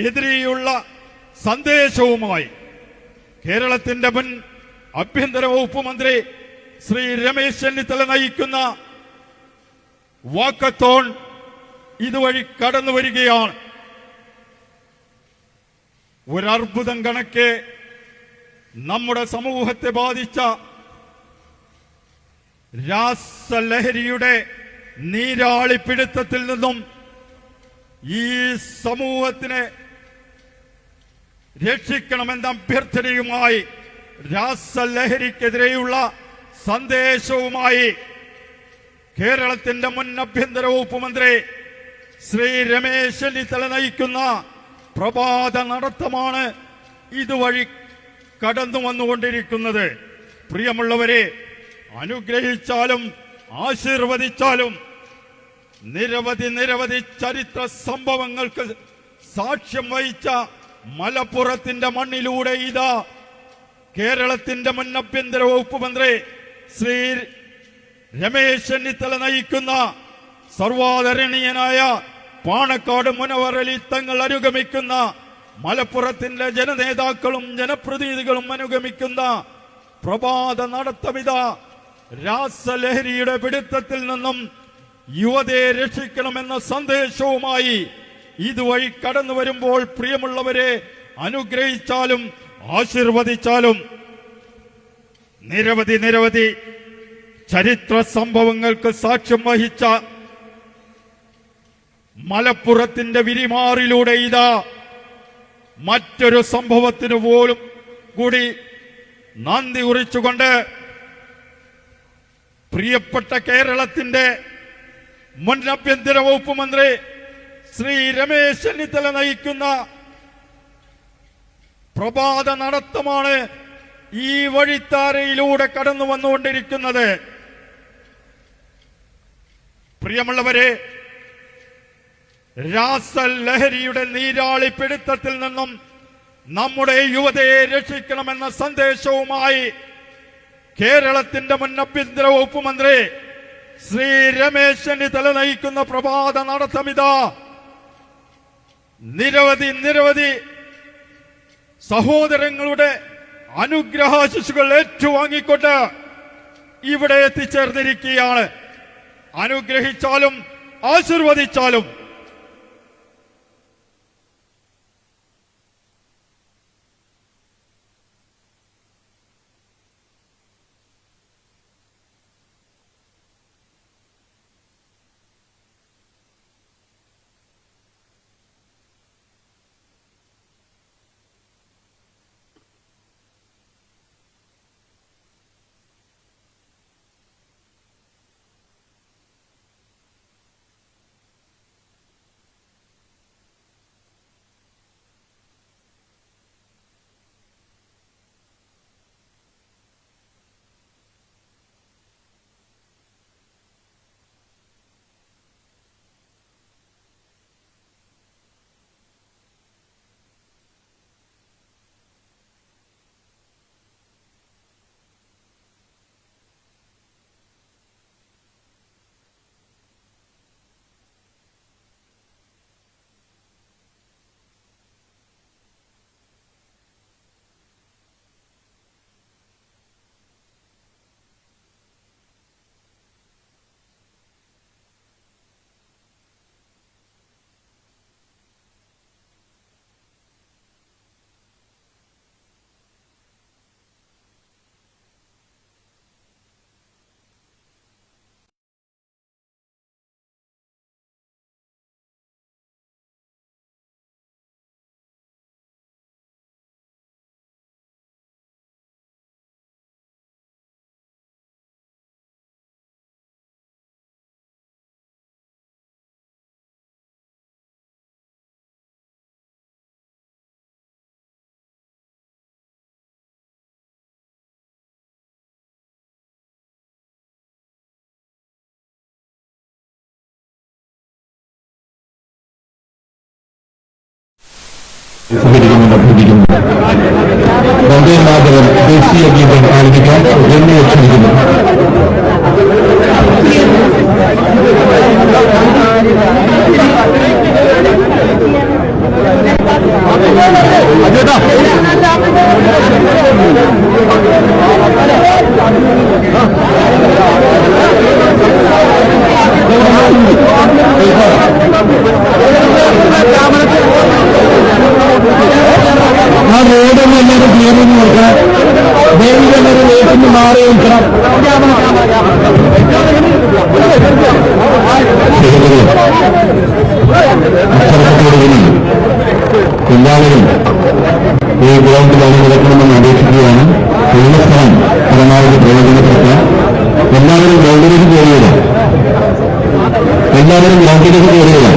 എതിരെയുള്ള സന്ദേശവുമായി കേരളത്തിന്റെ മുൻ ആഭ്യന്തര വകുപ്പ് മന്ത്രി ശ്രീ രമേശ് ചെന്നിത്തല നയിക്കുന്ന വാക്കത്തോൺ ഇതുവഴി കടന്നു വരികയാണ്. ഒരർബുദം കണക്കെ നമ്മുടെ സമൂഹത്തെ ബാധിച്ച രാസലഹരിയുടെ നീരാളിപ്പിടുത്തത്തിൽ നിന്നും ഈ സമൂഹത്തിനെ രക്ഷിക്കണമെന്ന അഭ്യർത്ഥനയുമായി രാസലഹരിക്കെതിരെയുള്ള സന്ദേശവുമായി കേരളത്തിന്റെ മുൻ ആഭ്യന്തര വകുപ്പ് മന്ത്രി ശ്രീ രമേശ് ചെന്നിത്തല നയിക്കുന്ന പ്രഭാത നടത്തമാണ് ഇതുവഴി കടന്നു വന്നുകൊണ്ടിരിക്കുന്നത്. പ്രിയമുള്ളവരെ, അനുഗ്രഹിച്ചാലും ആശീർവദിച്ചാലും നിരവധി ചരിത്ര സംഭവങ്ങൾക്ക് സാക്ഷ്യം വഹിച്ച മലപ്പുറത്തിന്റെ മണ്ണിലൂടെ ഇതാ കേരളത്തിന്റെ മുൻ ആഭ്യന്തര വകുപ്പ് മന്ത്രി ശ്രീ രമേശ് ചെന്നിത്തല നയിക്കുന്ന സർവാദരണീയനായ പാണക്കാട് മുനവറലി തങ്ങൾ അനുഗമിക്കുന്ന മലപ്പുറത്തിന്റെ ജനനേതാക്കളും ജനപ്രതിനിധികളും അനുഗമിക്കുന്ന പ്രഭാത നടത്തമിത രാസലഹരിയുടെ പിടുത്തത്തിൽ നിന്നും യുവതയെ രക്ഷിക്കണമെന്ന സന്ദേശവുമായി ഇതുവഴി കടന്നു വരുമ്പോൾ പ്രിയമുള്ളവരെ, അനുഗ്രഹിച്ചാലും ആശീർവദിച്ചാലും നിരവധി ചരിത്ര സംഭവങ്ങൾക്ക് സാക്ഷ്യം വഹിച്ച മലപ്പുറത്തിന്റെ വിരിമാറിലൂടെ ഇതാ മറ്റൊരു സംഭവത്തിന് പോലും കൂടി നന്ദി കുറിച്ചുകൊണ്ട് പ്രിയപ്പെട്ട കേരളത്തിന്റെ മുൻ ആഭ്യന്തര വകുപ്പ് മന്ത്രി ശ്രീ രമേശ് ചെന്നിത്തല നയിക്കുന്ന പ്രഭാത നടത്തമാണ് ഈ വഴിത്താരയിലൂടെ കടന്നു വന്നുകൊണ്ടിരിക്കുന്നത്. പ്രിയമുള്ളവരെ, രാസലഹരിയുടെ നീരാളിപ്പിടുത്തത്തിൽ നിന്നും നമ്മുടെ യുവതയെ രക്ഷിക്കണമെന്ന സന്ദേശവുമായി കേരളത്തിന്റെ മുൻ ആഭ്യന്തര വകുപ്പ് മന്ത്രി ശ്രീ രമേശ് ചെന്നിത്തല നയിക്കുന്ന പ്രഭാത നടത്തമിതാ നിരവധി സഹോദരങ്ങളുടെ അനുഗ്രഹാശിസുകൾ ഏറ്റുവാങ്ങിക്കൊണ്ട് ഇവിടെ എത്തിച്ചേർന്നിരിക്കുകയാണ്. അനുഗ്രഹിച്ചാലും ആശീർവദിച്ചാലും വന്ദേ മാതരം ദേശീയ ഗീതം ആലപിക്കാൻ ജനങ്ങളെ ക്ഷണിക്കുന്നു. ആ റോഡൊന്നും എല്ലാവരും കയറി നോക്കണം. ദേവികളൊരു റോഡിന് മാറി നിൽക്കണം. അച്ചടക്കത്തോടുകൂടി എല്ലാവരും ഈ ഗ്രൗണ്ടിൽ അണിനിരക്കണമെന്ന് അപേക്ഷിക്കുകയാണ്. ഉള്ള സ്ഥലം പരമാവധി പ്രയോജനപ്പെടുത്താൻ എല്ലാവരും ഗ്രൗണ്ടിലേക്ക് കയറിയത്. എല്ലാവരും ഗ്രൗണ്ടിലേക്ക് കയറിയത്.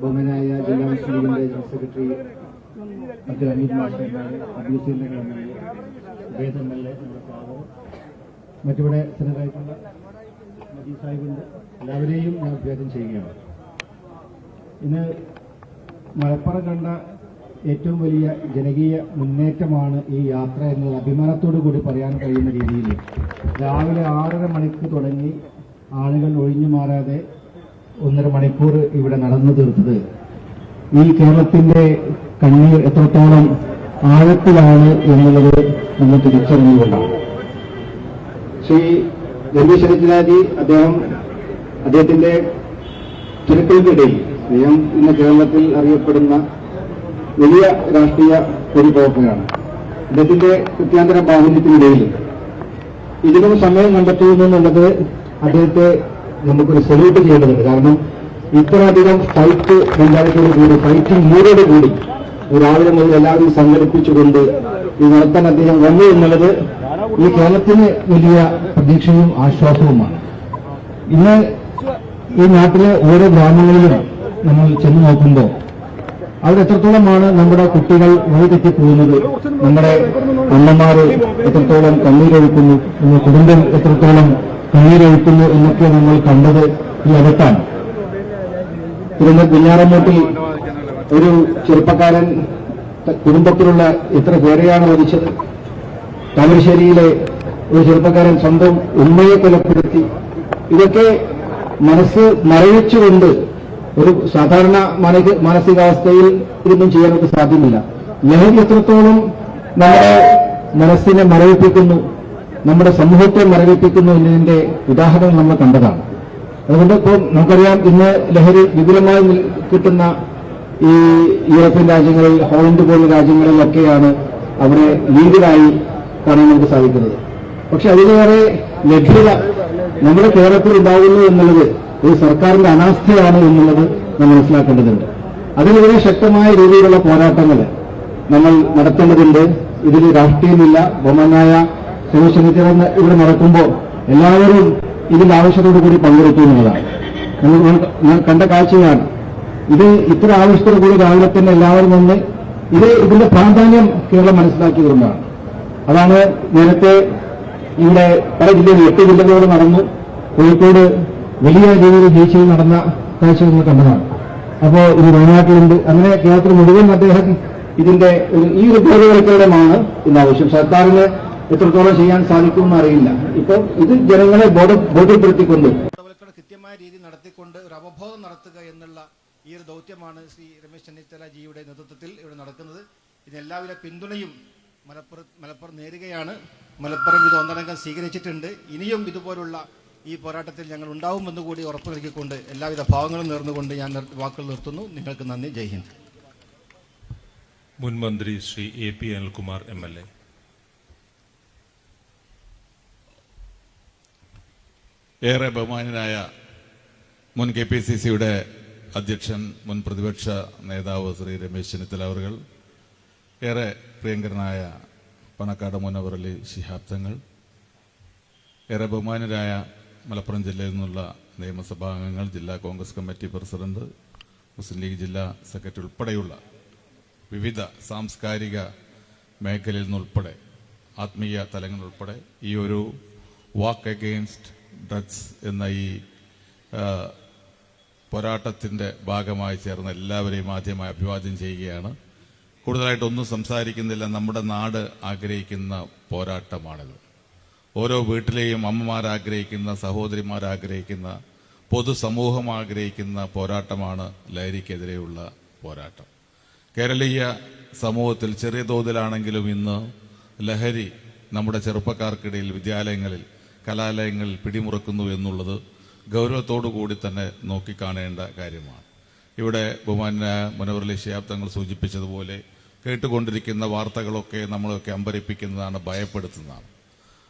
ബഹുമാനായ ജില്ലാ മുസ്ലിം ലീഗിന്റെ ജനറൽ സെക്രട്ടറി മറ്റു അമീത് മാസ്റ്റർമാരെ, അബ്യൂസിന്റെ വേദനങ്ങളിലെ മറ്റിവിടെ സെനറായിട്ടുള്ള മജീദ് സാഹിബിന്റെ എല്ലാവരെയും ഞാൻ അഭ്യർത്ഥന ചെയ്യുകയാണ്. ഇന്ന് മലപ്പുറം കണ്ട ഏറ്റവും വലിയ ജനകീയ മുന്നേറ്റമാണ് ഈ യാത്ര എന്നത് അഭിമാനത്തോടു കൂടി പറയാൻ കഴിയുന്ന രീതിയിൽ രാവിലെ 6:30 മണിക്ക് തുടങ്ങി ആളുകൾ ഒഴിഞ്ഞു മാറാതെ 1.5 മണിക്കൂർ ഇവിടെ നടന്നു തീർത്തത് ഈ കേരളത്തിന്റെ കണ്ണീർ എത്രത്തോളം ആഴത്തിലാണ് എന്നുള്ളത് നമ്മൾ തിരിച്ചറിഞ്ഞുകൊണ്ടാണ്. ശ്രീ രമേശ് ചെന്നിത്തലാജി അദ്ദേഹത്തിന്റെ ചുരുക്കങ്ങൾക്കിടയിൽ അദ്ദേഹം ഇന്ന് കേരളത്തിൽ അറിയപ്പെടുന്ന വലിയ രാഷ്ട്രീയ പൊതുപ്രവർത്തകനാണ്. അദ്ദേഹത്തിന്റെ കൃത്യാന്തര ബാഹുല്യത്തിനിടയിൽ ഇതിനും സമയം കണ്ടെത്തുന്നു എന്നുള്ളത് അദ്ദേഹത്തെ നമുക്കൊരു സല്യൂട്ട് ചെയ്യേണ്ടതുണ്ട്. കാരണം ഇത്രയധികം ഫൈറ്റ് മെന്റാലിറ്റിയോട് കൂടി, ഫൈറ്റിംഗ് മൂഡോട് കൂടി രാവിലെ മുതൽ എല്ലാവരും സംഘടിപ്പിച്ചുകൊണ്ട് ഈ നടത്താൻ അദ്ദേഹം വന്നു എന്നുള്ളത് ഈ കേരളത്തിന് വലിയ പ്രതീക്ഷയും ആശ്വാസവുമാണ്. ഇന്ന് ഈ നാട്ടിലെ ഓരോ ഗ്രാമങ്ങളിലും നമ്മൾ ചെന്ന് നോക്കുമ്പോൾ അവിടെ എത്രത്തോളമാണ് നമ്മുടെ കുട്ടികൾ വഴിതെറ്റിപ്പോകുന്നത്, നമ്മുടെ അമ്മമാർ എത്രത്തോളം കണ്ണീരൊഴുക്കുന്നു, നമ്മുടെ കുടുംബം എത്രത്തോളം കണ്ണീരൊഴുക്കുന്നു എന്നൊക്കെ നമ്മൾ കണ്ടത് ഈ അടുത്താണ്. തിരുവനന്തപുരം കുഞ്ഞാറമ്മൂട്ടിൽ ഒരു ചെറുപ്പക്കാരൻ കുടുംബത്തിലുള്ള എത്ര പേരെയാണ് വധിച്ചത്. താമരശ്ശേരിയിലെ ഒരു ചെറുപ്പക്കാരൻ സ്വന്തം ഉമ്മയെ കൊലപ്പെടുത്തി. ഇതൊക്കെ മനസ്സ് മരവിച്ചുകൊണ്ട് ഒരു സാധാരണ മാനസികാവസ്ഥയിൽ ഇതൊന്നും ചെയ്യാനൊക്കെ സാധ്യമല്ല. ലഹരി എത്രത്തോളം നമ്മുടെ മനസ്സിനെ മരവിപ്പിക്കുന്നു, നമ്മുടെ സമൂഹത്തെ മരവിപ്പിക്കുന്നു എന്നതിന്റെ ഉദാഹരണം നമ്മൾ കണ്ടതാണ്. അതുകൊണ്ട് ഇപ്പോൾ നമുക്കറിയാം, ഇന്ന് ലഹരി വിപുലമായി കിട്ടുന്ന ഈ യൂറോപ്യൻ രാജ്യങ്ങളിൽ, ഹോളണ്ട് പോലുള്ള രാജ്യങ്ങളിലൊക്കെയാണ് അവിടെ ലീഗലായി കാണാൻ നമുക്ക് സാധിക്കുന്നത്. പക്ഷെ അതിലേറെ ലഭ്യത നമ്മുടെ കേരളത്തിൽ ഉണ്ടാകുന്നു എന്നുള്ളത് ഒരു സർക്കാരിന്റെ അനാസ്ഥയാണ് എന്നുള്ളത് നമ്മൾ മനസ്സിലാക്കേണ്ടതുണ്ട്. അതിനെതിരെ ശക്തമായ രീതിയിലുള്ള പോരാട്ടങ്ങൾ നമ്മൾ നടത്തേണ്ടതുണ്ട്. ഇതിൽ രാഷ്ട്രീയമില്ല. ബഹുമാനായ രമേശ് ചെന്നിത്തല ഇവിടെ നടക്കുമ്പോൾ എല്ലാവരും ഇതിന്റെ ആവശ്യത്തോടു കൂടി പങ്കെടുത്തു എന്നുള്ളതാണ്. ഞാൻ കണ്ട കാഴ്ചയാണ്. ഇത് ഇത്ര ആവശ്യത്തോടു കൂടി രാവിലെ തന്നെ എല്ലാവരും നിന്ന് ഇതിന്റെ പ്രാധാന്യം കേരളം മനസ്സിലാക്കി വരുന്നതാണ്. അതാണ് നേരത്തെ ഇവിടെ പല ജില്ലയിൽ 8 ജില്ലകളോട് നടന്നു. കോഴിക്കോട് വലിയ രീതിയിൽ ജയിച്ചിൽ നടന്ന കാഴ്ച നമ്മൾ കണ്ടതാണ്. അപ്പോ ഇത് വയനാട്ടിലുണ്ട്. അങ്ങനെ കേരളത്തിൽ മുഴുവൻ അദ്ദേഹം ഇതിന്റെ ഈ ഒരു ബോധവൽക്കരണമാണ് ഇന്ന് ആവശ്യം. സർക്കാരിന് എത്രത്തോളം ചെയ്യാൻ സാധിക്കുമെന്ന് അറിയില്ല. ഇപ്പോൾ ഇത് ജനങ്ങളെ ബോധ്യപ്പെടുത്തിക്കൊണ്ട് കൃത്യമായ രീതിയിൽ നടത്തിക്കൊണ്ട് ഒരു അവബോധം നടത്തുക എന്നുള്ള ഈ ഒരു ദൗത്യമാണ് ശ്രീ രമേശ് ചെന്നിത്തലജിയുടെ നേതൃത്വത്തിൽ ഇവിടെ നടക്കുന്നത്. ഇതിനെല്ലാവിധ പിന്തുണയും മലപ്പുറം നേരുകയാണ്. മലപ്പുറം ഇത് ഒന്നടങ്കം സ്വീകരിച്ചിട്ടുണ്ട്. ഇനിയും ഇതുപോലുള്ള ഈ പോരാട്ടത്തിൽ ഞങ്ങൾ ഉണ്ടാവുമെന്ന് കൂടി ഉറപ്പു നൽകിക്കൊണ്ട് എല്ലാവിധ ഭാവങ്ങളും നേർന്നുകൊണ്ട് ഞാൻ വാക്കുകൾ നിർത്തുന്നു. നിങ്ങൾക്ക് നന്ദി. ജയ് ഹിന്ദ്. മുൻ മന്ത്രി ശ്രീ AP അനിൽകുമാർ MLA. ഏറെ ബഹുമാനനായ മുൻ KPCCയുടെ അധ്യക്ഷൻ, മുൻ പ്രതിപക്ഷ നേതാവ് ശ്രീ രമേശ് ചെന്നിത്തല അവർകൾ, ഏറെ പ്രിയങ്കരനായ പണക്കാട് മുനവർ അലി ശിഹാബ് തങ്ങൾ, ഏറെ ബഹുമാനരായ മലപ്പുറം ജില്ലയിൽ നിന്നുള്ള നിയമസഭാ അംഗങ്ങൾ, ജില്ലാ കോൺഗ്രസ് കമ്മിറ്റി പ്രസിഡന്റ്, മുസ്ലിം ലീഗ് ജില്ലാ സെക്രട്ടറി ഉൾപ്പെടെയുള്ള വിവിധ സാംസ്കാരിക മേഖലയിൽ നിന്നുൾപ്പെടെ ആത്മീയ തലങ്ങളുൾപ്പെടെ ഈ ഒരു വാക്ക് അഗെയിൻസ്റ്റ് ഡ്രഗ്സ് എന്ന ഈ പോരാട്ടത്തിന്റെ ഭാഗമായി ചേർന്ന എല്ലാവരെയും ആദ്യമായി അഭിവാദ്യം ചെയ്യുകയാണ്. കൂടുതലായിട്ടൊന്നും സംസാരിക്കുന്നില്ല. നമ്മുടെ നാട് ആഗ്രഹിക്കുന്ന പോരാട്ടമാണിത്. ഓരോ വീട്ടിലെയും അമ്മമാരാഗ്രഹിക്കുന്ന, സഹോദരിമാരാഗ്രഹിക്കുന്ന, പൊതുസമൂഹം ആഗ്രഹിക്കുന്ന പോരാട്ടമാണ് ലഹരിക്കെതിരെയുള്ള പോരാട്ടം. കേരളീയ സമൂഹത്തിൽ ചെറിയ തോതിലാണെങ്കിലും ഇന്ന് ലഹരി നമ്മുടെ ചെറുപ്പക്കാർക്കിടയിൽ, വിദ്യാലയങ്ങളിൽ, കലാലയങ്ങളിൽ പിടിമുറുക്കുന്നു എന്നുള്ളത് ഗൗരവത്തോടു കൂടി തന്നെ നോക്കിക്കാണേണ്ട കാര്യമാണ്. ഇവിടെ ബഹുമാനായ മുനവർ അലി ശിഹാബ് തങ്ങൾ സൂചിപ്പിച്ചതുപോലെ കേട്ടുകൊണ്ടിരിക്കുന്ന വാർത്തകളൊക്കെ നമ്മളൊക്കെ അമ്പരിപ്പിക്കുന്നതാണ്, ഭയപ്പെടുത്തുന്നതാണ്.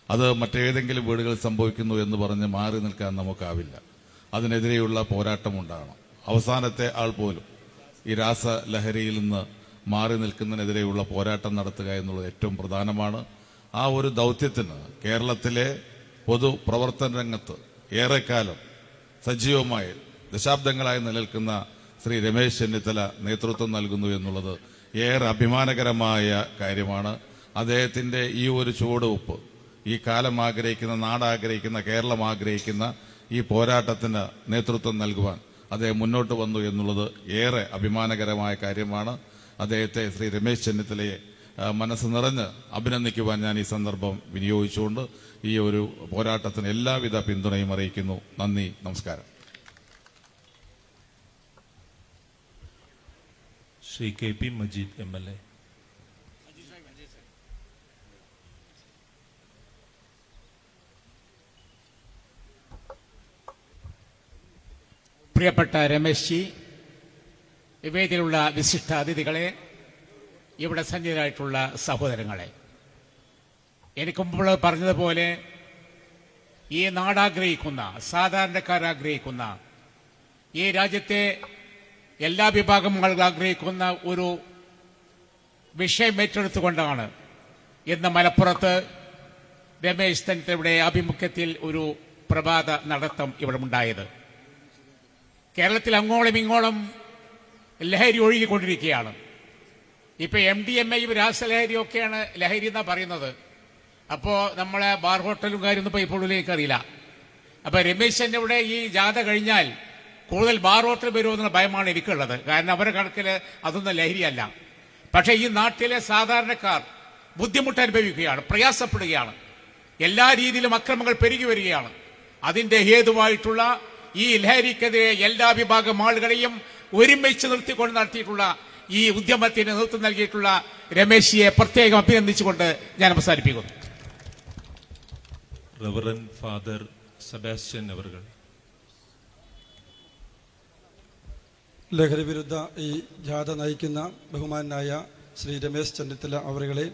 അത് മറ്റേതെങ്കിലും വീടുകളിൽ സംഭവിക്കുന്നു എന്ന് പറഞ്ഞ് മാറി നിൽക്കാൻ നമുക്കാവില്ല. അതിനെതിരെയുള്ള പോരാട്ടമുണ്ടാകണം. അവസാനത്തെ ആൾ പോലും ഈ രാസലഹരിയിൽ നിന്ന് മാറി നിൽക്കുന്നതിനെതിരെയുള്ള പോരാട്ടം നടത്തുക എന്നുള്ളത് ഏറ്റവും പ്രധാനമാണ്. ആ ഒരു ദൗത്യത്തിന് കേരളത്തിലെ പൊതുപ്രവർത്തന രംഗത്ത് ഏറെക്കാലം സജീവമായി ദശാബ്ദങ്ങളായി നിലനിൽക്കുന്ന ശ്രീ രമേശ് ചെന്നിത്തല നേതൃത്വം നൽകുന്നു എന്നുള്ളത് ഏറെ അഭിമാനകരമായ കാര്യമാണ്. അദ്ദേഹത്തിന്റെ ഈ ഒരു ചുവടുവെപ്പ് ഈ കാലം ആഗ്രഹിക്കുന്ന, നാടാഗ്രഹിക്കുന്ന, കേരളം ആഗ്രഹിക്കുന്ന ഈ പോരാട്ടത്തിന് നേതൃത്വം നൽകുവാൻ അദ്ദേഹം മുന്നോട്ട് വന്നു എന്നുള്ളത് ഏറെ അഭിമാനകരമായ കാര്യമാണ്. അദ്ദേഹത്തെ, ശ്രീ രമേശ് ചെന്നിത്തലയെ മനസ്സ് നിറഞ്ഞ് അഭിനന്ദിക്കുവാൻ ഞാൻ ഈ സന്ദർഭം വിനിയോഗിച്ചുകൊണ്ട് ഈ ഒരു പോരാട്ടത്തിന് എല്ലാവിധ പിന്തുണയും അറിയിക്കുന്നു. നന്ദി, നമസ്കാരം. Shri KP Majeed MLA. പ്രിയപ്പെട്ട രമേശ് ജി, വേദിയിലുള്ള വിശിഷ്ട അതിഥികളെ, ഇവിടെ സന്നിഹിതരായിട്ടുള്ള സഹോദരങ്ങളെ, എനിക്ക് മുമ്പ് പറഞ്ഞതുപോലെ ഈ നാടാഗ്രഹിക്കുന്ന, സാധാരണക്കാരാഗ്രഹിക്കുന്ന, ഈ രാജ്യത്തെ എല്ലാ വിഭാഗങ്ങളും ആഗ്രഹിക്കുന്ന ഒരു വിഷയം ഏറ്റെടുത്തുകൊണ്ടാണ് ഇന്ന് മലപ്പുറത്ത് രമേശ് ചെന്നിത്തലയുടെ ആഭിമുഖ്യത്തിൽ ഒരു പ്രഭാത നടത്തം ഇവിടെ ഉണ്ടായത്. കേരളത്തിൽ അങ്ങോളം ഇങ്ങോളം ലഹരി ഒഴുകിക്കൊണ്ടിരിക്കുകയാണ്. ഇപ്പൊ MDMA രാസലഹരിയൊക്കെയാണ് ലഹരി എന്നാ പറയുന്നത്. അപ്പോ നമ്മളെ ബാർ ഹോട്ടലും കാര്യമൊന്നും ഇപ്പോൾ ഉള്ളിലേക്ക് അറിയില്ല. അപ്പൊ രമേശ് ചെന്നിത്തലയുടെ ഈ ജാഥ കഴിഞ്ഞാൽ കൂടുതൽ ബാറോട്ടിൽ വരുമെന്നുള്ള ഭയമാണ് എനിക്കുള്ളത്. കാരണം അവരുടെ കണക്കിൽ അതൊന്നും ലഹരിയല്ല. പക്ഷേ ഈ നാട്ടിലെ സാധാരണക്കാർ ബുദ്ധിമുട്ട് അനുഭവിക്കുകയാണ്, പ്രയാസപ്പെടുകയാണ്. എല്ലാ രീതിയിലും അക്രമങ്ങൾ പെരുകി വരികയാണ്. അതിന്റെ ഹേതുവായിട്ടുള്ള ഈ ലഹരിക്കെതിരെ എല്ലാ വിഭാഗം ആളുകളെയും ഒരുമിച്ച് നിർത്തിക്കൊണ്ട് നടത്തിയിട്ടുള്ള ഈ ഉദ്യമത്തിന് നേതൃത്വം നൽകിയിട്ടുള്ള രമേശിയെ പ്രത്യേകം അഭിനന്ദിച്ചുകൊണ്ട് ഞാൻ അവസാനിപ്പിക്കുന്നു. റവറൻ ഫാദർ സെബാസ്റ്റ്യൻ അവർകൾ. ലഹരി വിരുദ്ധ ഈ ജാഥ നയിക്കുന്ന ബഹുമാനായ ശ്രീ രമേശ് ചെന്നിത്തല അവരുകളെ,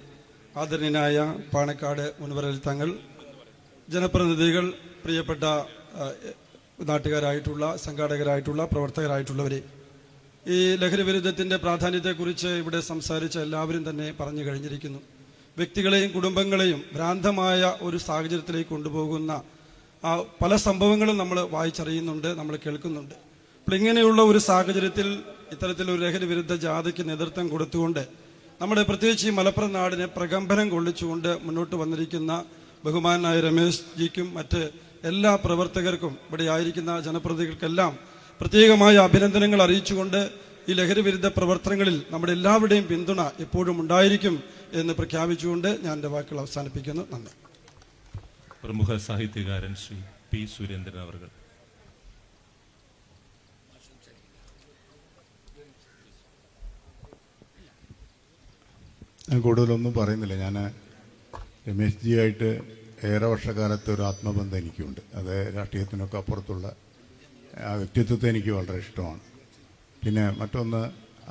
ആദരണീയനായ പാണക്കാട് മുൻവരൽ തങ്ങൾ, ജനപ്രതിനിധികൾ, പ്രിയപ്പെട്ട നാട്ടുകാരായിട്ടുള്ള സംഘാടകരായിട്ടുള്ള പ്രവർത്തകരായിട്ടുള്ളവരെ, ഈ ലഹരി വിരുദ്ധത്തിൻ്റെ പ്രാധാന്യത്തെക്കുറിച്ച് ഇവിടെ സംസാരിച്ച എല്ലാവരും തന്നെ പറഞ്ഞു കഴിഞ്ഞിരിക്കുന്നു. വ്യക്തികളെയും കുടുംബങ്ങളെയും ഭ്രാന്തമായ ഒരു സാഹചര്യത്തിലേക്ക് കൊണ്ടുപോകുന്ന പല സംഭവങ്ങളും നമ്മൾ വായിച്ചറിയുന്നുണ്ട്, നമ്മൾ കേൾക്കുന്നുണ്ട്. അപ്പോൾ ഇങ്ങനെയുള്ള ഒരു സാഹചര്യത്തിൽ ഇത്തരത്തിലൊരു ലഹരി വിരുദ്ധ ജാഥയ്ക്ക് നേതൃത്വം കൊടുത്തുകൊണ്ട് നമ്മുടെ പ്രത്യേകിച്ച് ഈ മലപ്പുറം നാടിനെ പ്രകമ്പനം കൊള്ളിച്ചുകൊണ്ട് മുന്നോട്ട് വന്നിരിക്കുന്ന ബഹുമാനായ രമേശ് ജിക്കും മറ്റ് എല്ലാ പ്രവർത്തകർക്കും ഇവിടെ ആയിരിക്കുന്ന ജനപ്രതിനിധികൾക്കെല്ലാം പ്രത്യേകമായ അഭിനന്ദനങ്ങൾ അറിയിച്ചുകൊണ്ട് ഈ ലഹരി വിരുദ്ധ പ്രവർത്തനങ്ങളിൽ നമ്മുടെ എല്ലാവരുടെയും പിന്തുണ എപ്പോഴും ഉണ്ടായിരിക്കും എന്ന് പ്രഖ്യാപിച്ചുകൊണ്ട് ഞാൻ എൻ്റെ വാക്കുകൾ അവസാനിപ്പിക്കുന്നു. നന്ദി. പ്രമുഖ സാഹിത്യകാരൻ ശ്രീ പി സുരേന്ദ്രൻ അവർകൾ. ഞാൻ കൂടുതലൊന്നും പറയുന്നില്ല. ഞാൻ രമേശ് ജിയായിട്ട് ഏറെ വർഷക്കാലത്തെ ഒരു ആത്മബന്ധം എനിക്കുണ്ട്. അത് രാഷ്ട്രീയത്തിനൊക്കെ അപ്പുറത്തുള്ള ആ വ്യക്തിത്വത്തെ എനിക്ക് വളരെ ഇഷ്ടമാണ്. പിന്നെ മറ്റൊന്ന്,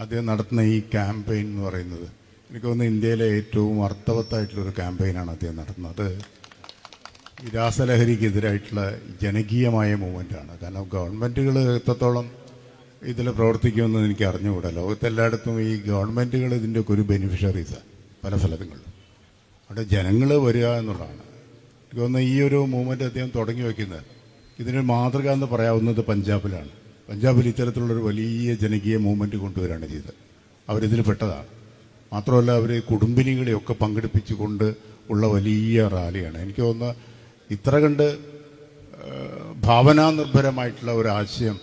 അദ്ദേഹം നടത്തുന്ന ഈ ക്യാമ്പയിൻ എന്ന് പറയുന്നത് എനിക്ക് തോന്നുന്നു ഇന്ത്യയിലെ ഏറ്റവും അർത്ഥവത്തായിട്ടുള്ളൊരു ക്യാമ്പയിനാണ് അദ്ദേഹം നടത്തുന്നത്. ഈ രാസലഹരിക്കെതിരായിട്ടുള്ള ജനകീയമായ മൂവ്മെൻ്റാണ്. കാരണം ഗവൺമെൻറ്റുകൾ എത്രത്തോളം ഇതിൽ പ്രവർത്തിക്കുമെന്ന് എനിക്ക് അറിഞ്ഞുകൂടാ. ലോകത്തെല്ലായിടത്തും ഈ ഗവൺമെൻറ്റുകൾ ഇതിൻ്റെയൊക്കെ ഒരു ബെനിഫിഷ്യറീസാണ് പല സ്ഥലങ്ങളിലും. അവിടെ ജനങ്ങൾ വരിക എന്നുള്ളതാണ്. എനിക്ക് തോന്നുന്നു ഈ ഒരു മൂവ്മെൻറ്റ് അദ്ദേഹം തുടങ്ങി വയ്ക്കുന്നത്, ഇതിന് മാതൃക എന്ന് പറയാവുന്നത് പഞ്ചാബിലാണ്. പഞ്ചാബിൽ ഇത്തരത്തിലുള്ളൊരു വലിയ ജനകീയ മൂവ്മെൻറ്റ് കൊണ്ടുവരികയാണ് ചെയ്തത്. അവരിതിൽ പെട്ടതാണ്. മാത്രമല്ല അവർ കുടുംബിനികളെയൊക്കെ പങ്കെടുപ്പിച്ചുകൊണ്ട് ഉള്ള വലിയ റാലിയാണ്. എനിക്ക് തോന്നുന്നു ഇത്ര കണ്ട് ഭാവനാനിർഭരമായിട്ടുള്ള ഒരു ആശയം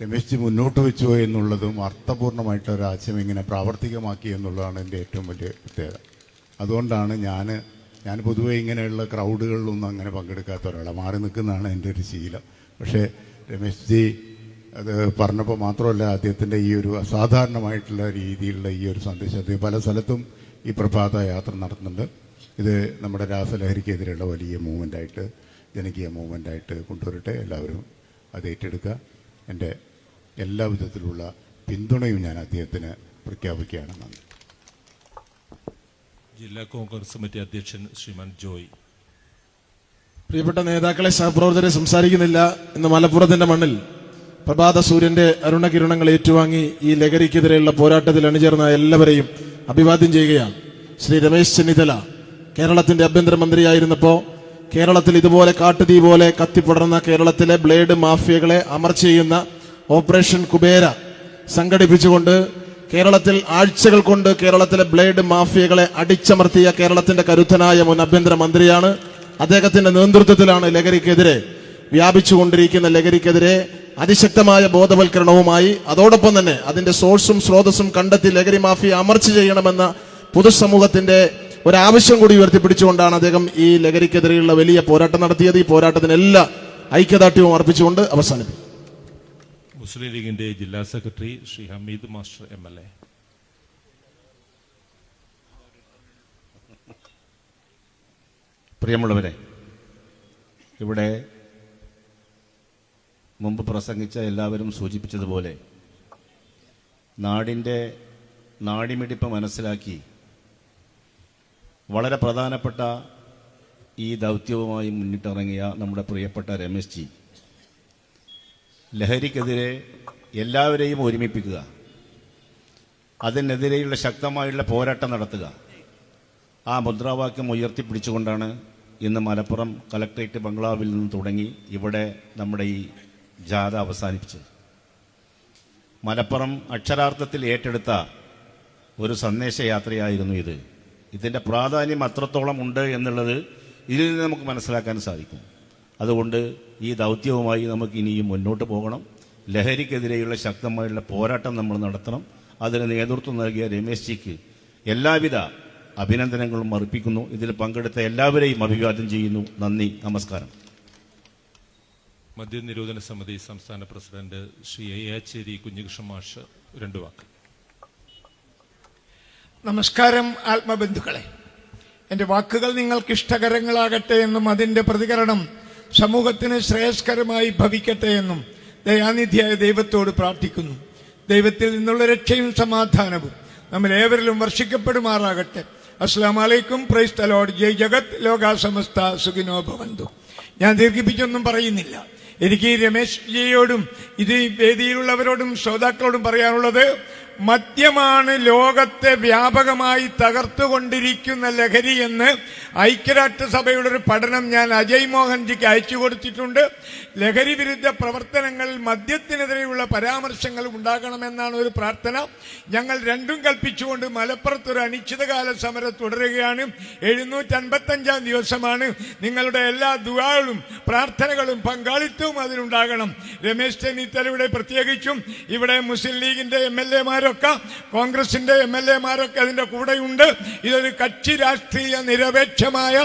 രമേശ് ജി മുന്നോട്ട് വെച്ചു എന്നുള്ളതും അർത്ഥപൂർണമായിട്ടുള്ള ഒരു ആശയം ഇങ്ങനെ പ്രാവർത്തികമാക്കി എന്നുള്ളതാണ് എൻ്റെ ഏറ്റവും വലിയ പ്രത്യേകത. അതുകൊണ്ടാണ് ഞാൻ പൊതുവേ ഇങ്ങനെയുള്ള ക്രൗഡുകളിലൊന്നും അങ്ങനെ പങ്കെടുക്കാത്ത ഒരാളാണ്, മാറി നിൽക്കുന്നതാണ് എൻ്റെ ഒരു ശീലം. പക്ഷേ രമേശ് ജി അത് പറഞ്ഞപ്പോൾ മാത്രമല്ല, അദ്ദേഹത്തിൻ്റെ ഈ ഒരു അസാധാരണമായിട്ടുള്ള രീതിയിലുള്ള ഈ ഒരു സന്ദേശം അദ്ദേഹം പല സ്ഥലത്തും ഈ പ്രഭാത യാത്ര നടത്തുന്നുണ്ട്. ഇത് നമ്മുടെ രാസലഹരിക്കെതിരെയുള്ള വലിയ മൂവ്മെൻ്റായിട്ട്, ജനകീയ മൂവ്മെൻ്റായിട്ട് കൊണ്ടുവരട്ടെ. എല്ലാവരും അത് ഏറ്റെടുക്കുക. എൻ്റെ എല്ലാ വിധത്തിലുള്ള പിന്തുണയും ഞാൻ അദ്ദേഹത്തിന് പ്രഖ്യാപിക്കുകയാണ്. നന്ദി. ജില്ലാ കോൺഗ്രസ് കമ്മിറ്റി അധ്യക്ഷൻ ശ്രീമാൻ ജോയ്. പ്രിയപ്പെട്ട നേതാക്കളെ, സഹപ്രവർത്തകരെ, സംസാരിക്കുന്നില്ല. ഇന്ന് മലപ്പുറത്തിന്റെ മണ്ണിൽ പ്രഭാത സൂര്യന്റെ അരുണകിരണങ്ങൾ ഏറ്റുവാങ്ങി ഈ ലഹരിക്കെതിരെയുള്ള പോരാട്ടത്തിൽ അണിചേർന്ന എല്ലാവരെയും അഭിവാദ്യം ചെയ്യുകയാണ്. ശ്രീ രമേശ് ചെന്നിത്തല കേരളത്തിന്റെ ആഭ്യന്തരമന്ത്രിയായിരുന്നപ്പോൾ കേരളത്തിൽ ഇതുപോലെ കാട്ടുതീ പോലെ കത്തിപ്പടർന്ന കേരളത്തിലെ ബ്ലേഡ് മാഫിയകളെ അമർച്ച ചെയ്യുന്ന ഓപ്പറേഷൻ കുബേര സംഘടിപ്പിച്ചുകൊണ്ട് കേരളത്തിൽ ആഴ്ചകൾ കൊണ്ട് കേരളത്തിലെ ബ്ലേഡ് മാഫിയകളെ അടിച്ചമർത്തിയ കേരളത്തിന്റെ കരുത്തനായ മുൻ ആഭ്യന്തരമന്ത്രിയാണ്. അദ്ദേഹത്തിന്റെ നേതൃത്വത്തിലാണ് ലഹരിക്കെതിരെ വ്യാപിച്ചുകൊണ്ടിരിക്കുന്ന ലഹരിക്കെതിരെ അതിശക്തമായ ബോധവൽക്കരണവുമായി അതോടൊപ്പം തന്നെ അതിന്റെ സോഴ്സും സ്രോതസ്സും കണ്ടെത്തി ലഹരി മാഫിയ അമർച്ച ചെയ്യണമെന്ന പൊതുസമൂഹത്തിന്റെ ഒരാവശ്യം കൂടി ഉയർത്തിപ്പിടിച്ചുകൊണ്ടാണ് അദ്ദേഹം ഈ ലഹരിക്കെതിരെയുള്ള വലിയ പോരാട്ടം നടത്തിയത്. ഈ പോരാട്ടത്തിന് എല്ലാ ഐക്യദാർഢ്യവും അർപ്പിച്ചുകൊണ്ട് അവസാനിപ്പിക്കും. മുസ്ലിം ലീഗിന്റെ ജില്ലാ secretary Shri Hameed master MLA. പ്രിയമുള്ളവരെ, ഇവിടെ മുമ്പ് പ്രസംഗിച്ച എല്ലാവരും സൂചിപ്പിച്ചതുപോലെ നാടിൻ്റെ നാടിമിടിപ്പ് മനസ്സിലാക്കി വളരെ പ്രധാനപ്പെട്ട ഈ ദൗത്യവുമായി മുന്നിട്ടിറങ്ങിയ നമ്മുടെ പ്രിയപ്പെട്ട രമേശ് ജി ലഹരിക്കെതിരെ എല്ലാവരെയും ഒരുമിപ്പിക്കുക, അതിനെതിരെയുള്ള ശക്തമായുള്ള പോരാട്ടം നടത്തുക, ആ മുദ്രാവാക്യം ഉയർത്തിപ്പിടിച്ചുകൊണ്ടാണ് ഇന്ന് മലപ്പുറം കലക്ട്രേറ്റ് ബംഗ്ലാവിൽ നിന്ന് തുടങ്ങി ഇവിടെ നമ്മുടെ ഈ ജാഥ അവസാനിപ്പിച്ചത്. മലപ്പുറം അക്ഷരാർത്ഥത്തിൽ ഏറ്റെടുത്ത ഒരു സന്ദേശയാത്രയായിരുന്നു ഇത്. ഇതിൻ്റെ പ്രാധാന്യം അത്രത്തോളം ഉണ്ട് എന്നുള്ളത് ഇതിൽ നിന്ന് നമുക്ക് മനസ്സിലാക്കാൻ സാധിക്കും. അതുകൊണ്ട് ഈ ദൗത്യവുമായി നമുക്ക് ഇനിയും മുന്നോട്ട് പോകണം. ലഹരിക്കെതിരെയുള്ള ശക്തമായുള്ള പോരാട്ടം നമ്മൾ നടത്തണം. അതിന് നേതൃത്വം നൽകിയ രമേശ് ജിക്ക് എല്ലാവിധ അഭിനന്ദനങ്ങളും അർപ്പിക്കുന്നു. ഇതിൽ പങ്കെടുത്ത എല്ലാവരെയും അഭിവാദ്യം ചെയ്യുന്നു. നന്ദി, നമസ്കാരം. മദ്യനിരോധന സമിതി സംസ്ഥാന പ്രസിഡന്റ് ശ്രീ അയ്യാച്ചേരി കുഞ്ഞികൃഷ്ണൻ മാഷ് 2 വാക്ക്. നമസ്കാരം ആത്മബന്ധുക്കളെ. എൻ്റെ വാക്കുകൾ നിങ്ങൾക്ക് ഇഷ്ടകരങ്ങളാകട്ടെ എന്നും അതിൻ്റെ പ്രതികരണം സമൂഹത്തിന് ശ്രേയസ്കരമായി ഭവിക്കട്ടെ എന്നും ദയാനിധിയായ ദൈവത്തോട് പ്രാർത്ഥിക്കുന്നു. ദൈവത്തിൽ നിന്നുള്ള രക്ഷയും സമാധാനവും നമ്മൾ ഏവരിലും വർഷിക്കപ്പെടുമാറാകട്ടെ. അസ്സലാമു അലൈക്കും. Praise the lord. ജയ് ജഗത് ലോകാ സമസ്ത സുഖിനോ ഭവന്തു. ഞാൻ ദീർഘിപ്പിച്ചൊന്നും പറയുന്നില്ല. എനിക്ക് ഈ രമേശ് ജിയോടും ഇത് വേദിയിലുള്ളവരോടും ശ്രോതാക്കളോടും പറയാനുള്ളത്, മദ്യമാണ് ലോകത്തെ വ്യാപകമായി തകർത്തുകൊണ്ടിരിക്കുന്ന ലഹരി എന്ന് ഐക്യരാഷ്ട്രസഭയുടെ ഒരു പഠനം ഞാൻ അജയ് മോഹൻജിക്ക് അയച്ചു കൊടുത്തിട്ടുണ്ട്. ലഹരി വിരുദ്ധ പ്രവർത്തനങ്ങളിൽ മദ്യത്തിനെതിരെയുള്ള പരാമർശങ്ങൾ ഉണ്ടാകണമെന്നാണ് ഒരു പ്രാർത്ഥന. ഞങ്ങൾ രണ്ടും കൽപ്പിച്ചുകൊണ്ട് മലപ്പുറത്തൊരു അനിശ്ചിതകാല സമരം തുടരുകയാണ്. 755 ദിവസമാണ്. നിങ്ങളുടെ എല്ലാ ദുആകളും പ്രാർത്ഥനകളും പങ്കാളിത്തവും അതിലുണ്ടാകണം. രമേശ് ചെന്നിത്തലയുടെ പ്രത്യേകിച്ചും ഇവിടെ മുസ്ലിം ലീഗിന്റെ MLA-മാരൊക്കെ കോൺഗ്രസിന്റെ MLA-മാരൊക്കെ അതിന്റെ കൂടെയുണ്ട്. ഇതൊരു കക്ഷി രാഷ്ട്രീയ നിരപേക്ഷമായ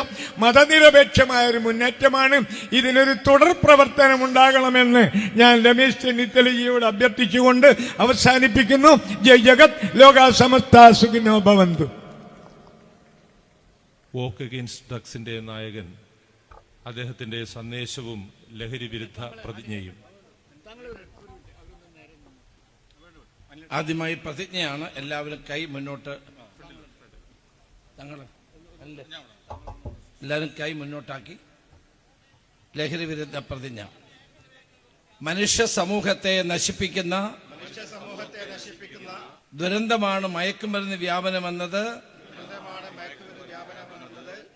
മതനിരപേക്ഷമായ ഒരു മുന്നേറ്റമാണ്. ഇതിനൊരു തുടർ പ്രവർത്തനം ഉണ്ടാകണമെന്ന് ഞാൻ രമേശ് ചെന്നിത്തലജിയോട് അഭ്യർത്ഥിച്ചുകൊണ്ട് അവസാനിപ്പിക്കുന്നു. ജയ് ജഗത് ലോകാ സമസ്ത സുഖിനോ ഭവന്തു. വോക്ക് അഗെയിൻസ്റ്റ് ഡ്രഗ്സിന്റെ നായകൻ, അദ്ദേഹത്തിന്റെ സന്ദേശവും ലഹരി വിരുദ്ധ പ്രതിജ്ഞയും. ആദ്യമായി പ്രതിജ്ഞയാണ്. എല്ലാവരും കൈ മുന്നോട്ട്, എല്ലാവരും കൈ മുന്നോട്ടാക്കി. ലഹരി വിരുദ്ധ പ്രതിജ്ഞ. മനുഷ്യ സമൂഹത്തെ നശിപ്പിക്കുന്ന ദുരന്തമാണ് മയക്കുമരുന്ന് വ്യാപനമെന്നത്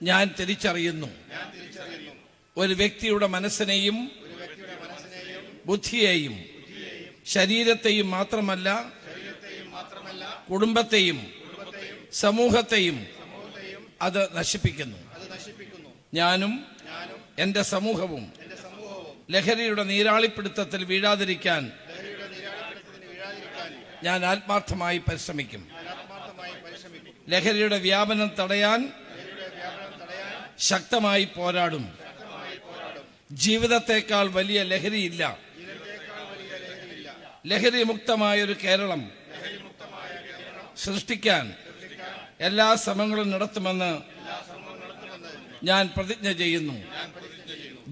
ഞാൻ തിരിച്ചറിയുന്നു. ഒരു വ്യക്തിയുടെ മനസ്സിനെയും ബുദ്ധിയെയും ശരീരത്തെയും മാത്രമല്ല കുടുംബത്തെയും സമൂഹത്തെയും അത് നശിപ്പിക്കുന്നു. ഞാനും എൻ്റെ സമൂഹവും ലഹരിയുടെ നീരാളിപ്പിടുത്തത്തിൽ വീഴാതിരിക്കാൻ ഞാൻ ആത്മാർത്ഥമായി പരിശ്രമിക്കും. ലഹരിയുടെ വ്യാപനം തടയാൻ ശക്തമായി പോരാടും. ജീവിതത്തെക്കാൾ വലിയ ലഹരിയില്ല. ലഹരി മുക്തമായൊരു കേരളം സൃഷ്ടിക്കാൻ എല്ലാ ശ്രമങ്ങളും നടത്തുമെന്ന് ഞാൻ പ്രതിജ്ഞ ചെയ്യുന്നു.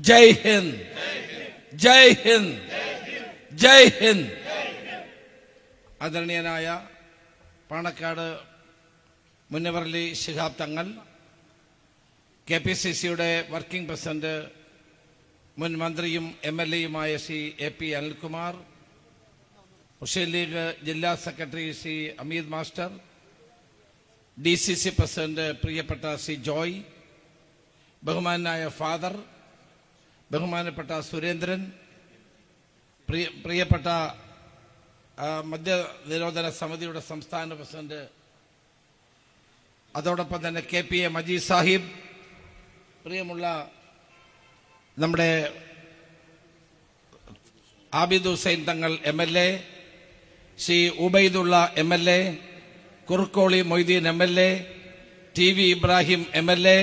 ജയ് ഹിന്ദ്, ജയ് ഹിന്ദ്, ജയ് ഹിന്ദ്. ആദരണീയനായ പാണക്കാട് മുന്നവർലി ശിഹാബ് തങ്ങൾ, KPCCയുടെ വർക്കിംഗ് പ്രസിഡന്റ്, മുൻ മന്ത്രിയും MLA-യുമായ ശ്രീ AP അനിൽകുമാർ, മുസ്ലിം ലീഗ് ജില്ലാ secretary Shri Hameed master, DCC president പ്രിയപ്പെട്ട ശ്രീ ജോയ്, ബഹുമാനായ ഫാദർ, ബഹുമാനപ്പെട്ട സുരേന്ദ്രൻ, പ്രിയപ്പെട്ട മദ്യനിരോധന സമിതിയുടെ സംസ്ഥാന പ്രസിഡന്റ്, അതോടൊപ്പം തന്നെ KPA മജീദ് സാഹിബ്, പ്രിയമുള്ള നമ്മുടെ Abid Hussain Thangal MLA, Shri Ubaidullah MLA, Kurukkoli Moideen MLA, TV Ibrahim MLA,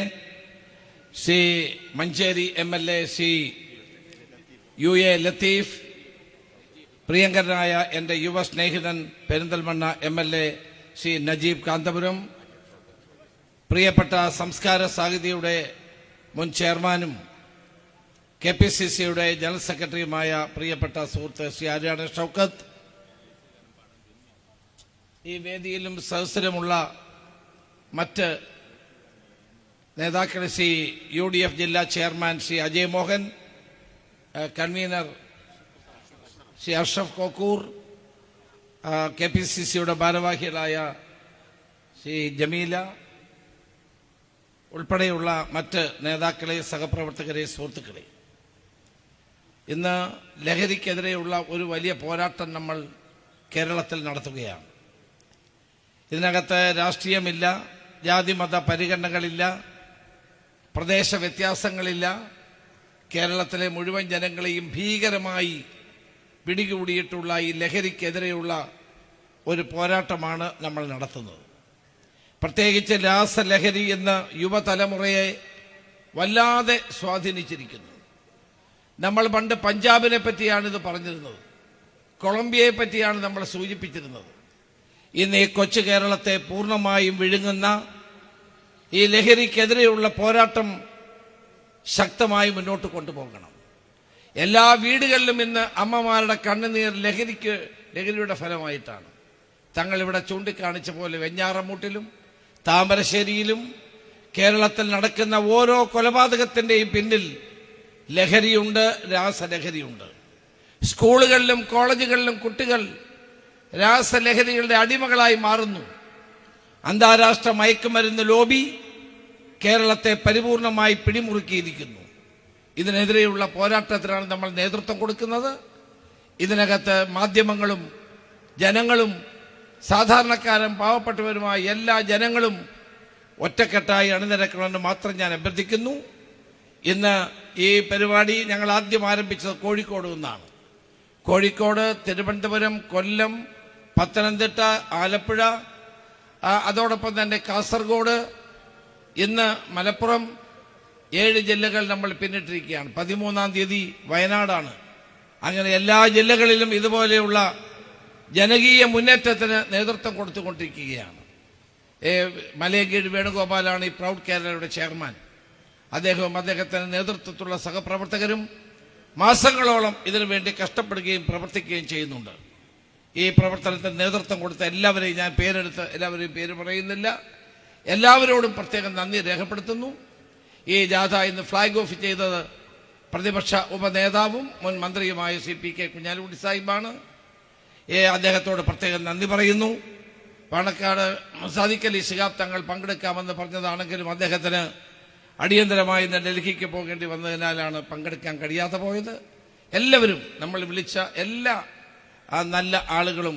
Shri Manjeri MLA, Shri UA Latheef, പ്രിയങ്കരനായ എൻ്റെ യുവ സ്നേഹിതൻ പെരിന്തൽമണ്ണ MLA ശ്രീ നജീബ് കാന്തപുരം, പ്രിയപ്പെട്ട സംസ്കാര സാഹിതിയുടെ മുൻ ചെയർമാനും KPCCയുടെ ജനറൽ സെക്രട്ടറിയുമായ പ്രിയപ്പെട്ട സുഹൃത്ത് ശ്രീ ആര്യാടൻ ഷൗക്കത്ത്, ഈ വേദിയിലും സദസ്സിലുമുള്ള മറ്റ് നേതാക്കൾ, ശ്രീ UDF ജില്ലാ ചെയർമാൻ ശ്രീ അജയ് മോഹൻ, കൺവീനർ ശ്രീ അഷ്റഫ് കോക്കൂർ, KPCCയുടെ ഭാരവാഹികളായ ശ്രീ ജമീല ഉൾപ്പെടെയുള്ള മറ്റ് നേതാക്കളെ, സഹപ്രവർത്തകരെ, സുഹൃത്തുക്കളെ, ഇന്ന് ലഹരിക്കെതിരെയുള്ള ഒരു വലിയ പോരാട്ടം നമ്മൾ കേരളത്തിൽ നടത്തുകയാണ്. ഇതിനകത്ത് രാഷ്ട്രീയമില്ല, ജാതിമത പരിഗണനകളില്ല, പ്രദേശ വ്യത്യാസങ്ങളില്ല. കേരളത്തിലെ മുഴുവൻ ജനങ്ങളെയും ഭീകരമായി പിടികൂടിയിട്ടുള്ള ഈ ലഹരിക്കെതിരെയുള്ള ഒരു പോരാട്ടമാണ് നമ്മൾ നടത്തുന്നത്. പ്രത്യേകിച്ച് രാസലഹരി എന്ന യുവതലമുറയെ വല്ലാതെ സ്വാധീനിച്ചിരിക്കുന്നു. നമ്മൾ പണ്ട് പഞ്ചാബിനെ പറ്റിയാണ് ഇത് പറഞ്ഞിരുന്നത്, കൊളംബിയയെ പറ്റിയാണ് നമ്മൾ സൂചിപ്പിച്ചിരുന്നത്. ഇന്ന് ഈ കൊച്ചു കേരളത്തെ പൂർണ്ണമായും വിഴുങ്ങുന്ന ഈ ലഹരിക്കെതിരെയുള്ള പോരാട്ടം ശക്തമായി മുന്നോട്ട് കൊണ്ടുപോകണം. എല്ലാ വീടുകളിലും ഇന്ന് അമ്മമാരുടെ കണ്ണുനീർ ലഹരിയുടെ ഫലമായിട്ടാണ്. തങ്ങളിവിടെ ചൂണ്ടിക്കാണിച്ച പോലെ വെഞ്ഞാറമൂട്ടിലും താമരശ്ശേരിയിലും കേരളത്തിൽ നടക്കുന്ന ഓരോ കൊലപാതകത്തിൻ്റെയും പിന്നിൽ ലഹരിയുണ്ട്, രാസലഹരിയുണ്ട്. സ്കൂളുകളിലും കോളേജുകളിലും കുട്ടികൾ രാസലഹരികളുടെ അടിമകളായി മാറുന്നു. അന്താരാഷ്ട്ര മയക്കുമരുന്ന് ലോബി കേരളത്തെ പരിപൂർണമായി പിടിമുറുക്കിയിരിക്കുന്നു. ഇതിനെതിരെയുള്ള പോരാട്ടത്തിനാണ് നമ്മൾ നേതൃത്വം കൊടുക്കുന്നത്. ഇതിനകത്ത് മാധ്യമങ്ങളും ജനങ്ങളും സാധാരണക്കാരും പാവപ്പെട്ടവരുമായ എല്ലാ ജനങ്ങളും ഒറ്റക്കെട്ടായി അണിനിരക്കണമെന്ന് മാത്രം ഞാൻ അഭ്യർത്ഥിക്കുന്നു. ഇന്ന് ഈ പരിപാടി ഞങ്ങൾ ആദ്യം ആരംഭിച്ചത് കോഴിക്കോട് നിന്നാണ്. കോഴിക്കോട്, തിരുവനന്തപുരം, കൊല്ലം, പത്തനംതിട്ട, ആലപ്പുഴ, അതോടൊപ്പം തന്നെ കാസർഗോഡ്, ഇന്ന് മലപ്പുറം, 7 ജില്ലകൾ നമ്മൾ പിന്നിട്ടിരിക്കുകയാണ്. 13-ാം തീയതി വയനാടാണ്. അങ്ങനെ എല്ലാ ജില്ലകളിലും ഇതുപോലെയുള്ള ജനകീയ മുന്നേറ്റത്തിന് നേതൃത്വം കൊടുത്തുകൊണ്ടിരിക്കുകയാണ്. മലയങ്കീഴ് വേണുഗോപാലാണ് ഈ പ്രൗഡ് കേരളയുടെ ചെയർമാൻ. അദ്ദേഹവും അദ്ദേഹത്തിന്റെ നേതൃത്വത്തിലുള്ള സഹപ്രവർത്തകരും മാസങ്ങളോളം ഇതിനു വേണ്ടി കഷ്ടപ്പെടുകയും പ്രവർത്തിക്കുകയും ചെയ്യുന്നുണ്ട്. ഈ പ്രവർത്തനത്തിന് നേതൃത്വം കൊടുത്ത എല്ലാവരെയും ഞാൻ പേരെടുത്ത് എല്ലാവരെയും പേര് പറയുന്നില്ല. എല്ലാവരോടും പ്രത്യേകം നന്ദി രേഖപ്പെടുത്തുന്നു. ഈ ജാഥ ഇന്ന് ഫ്ലാഗ് ഓഫ് ചെയ്തത് പ്രതിപക്ഷ ഉപനേതാവും മുൻ മന്ത്രിയുമായ ശ്രീ PK കുഞ്ഞാലിക്കുട്ടി സാഹിബാണ്. അദ്ദേഹത്തോട് പ്രത്യേകം നന്ദി പറയുന്നു. പാണക്കാട് സാദിഖ് അലി ശിഹാബ് തങ്ങൾ പങ്കെടുക്കാമെന്ന് പറഞ്ഞതാണെങ്കിലും അദ്ദേഹത്തിന് അടിയന്തരമായി ഇന്ന് ഡൽഹിക്ക് പോകേണ്ടി വന്നതിനാലാണ് പങ്കെടുക്കാൻ കഴിയാതെ പോയത്. എല്ലാവരും, നമ്മൾ വിളിച്ച എല്ലാ നല്ല ആളുകളും,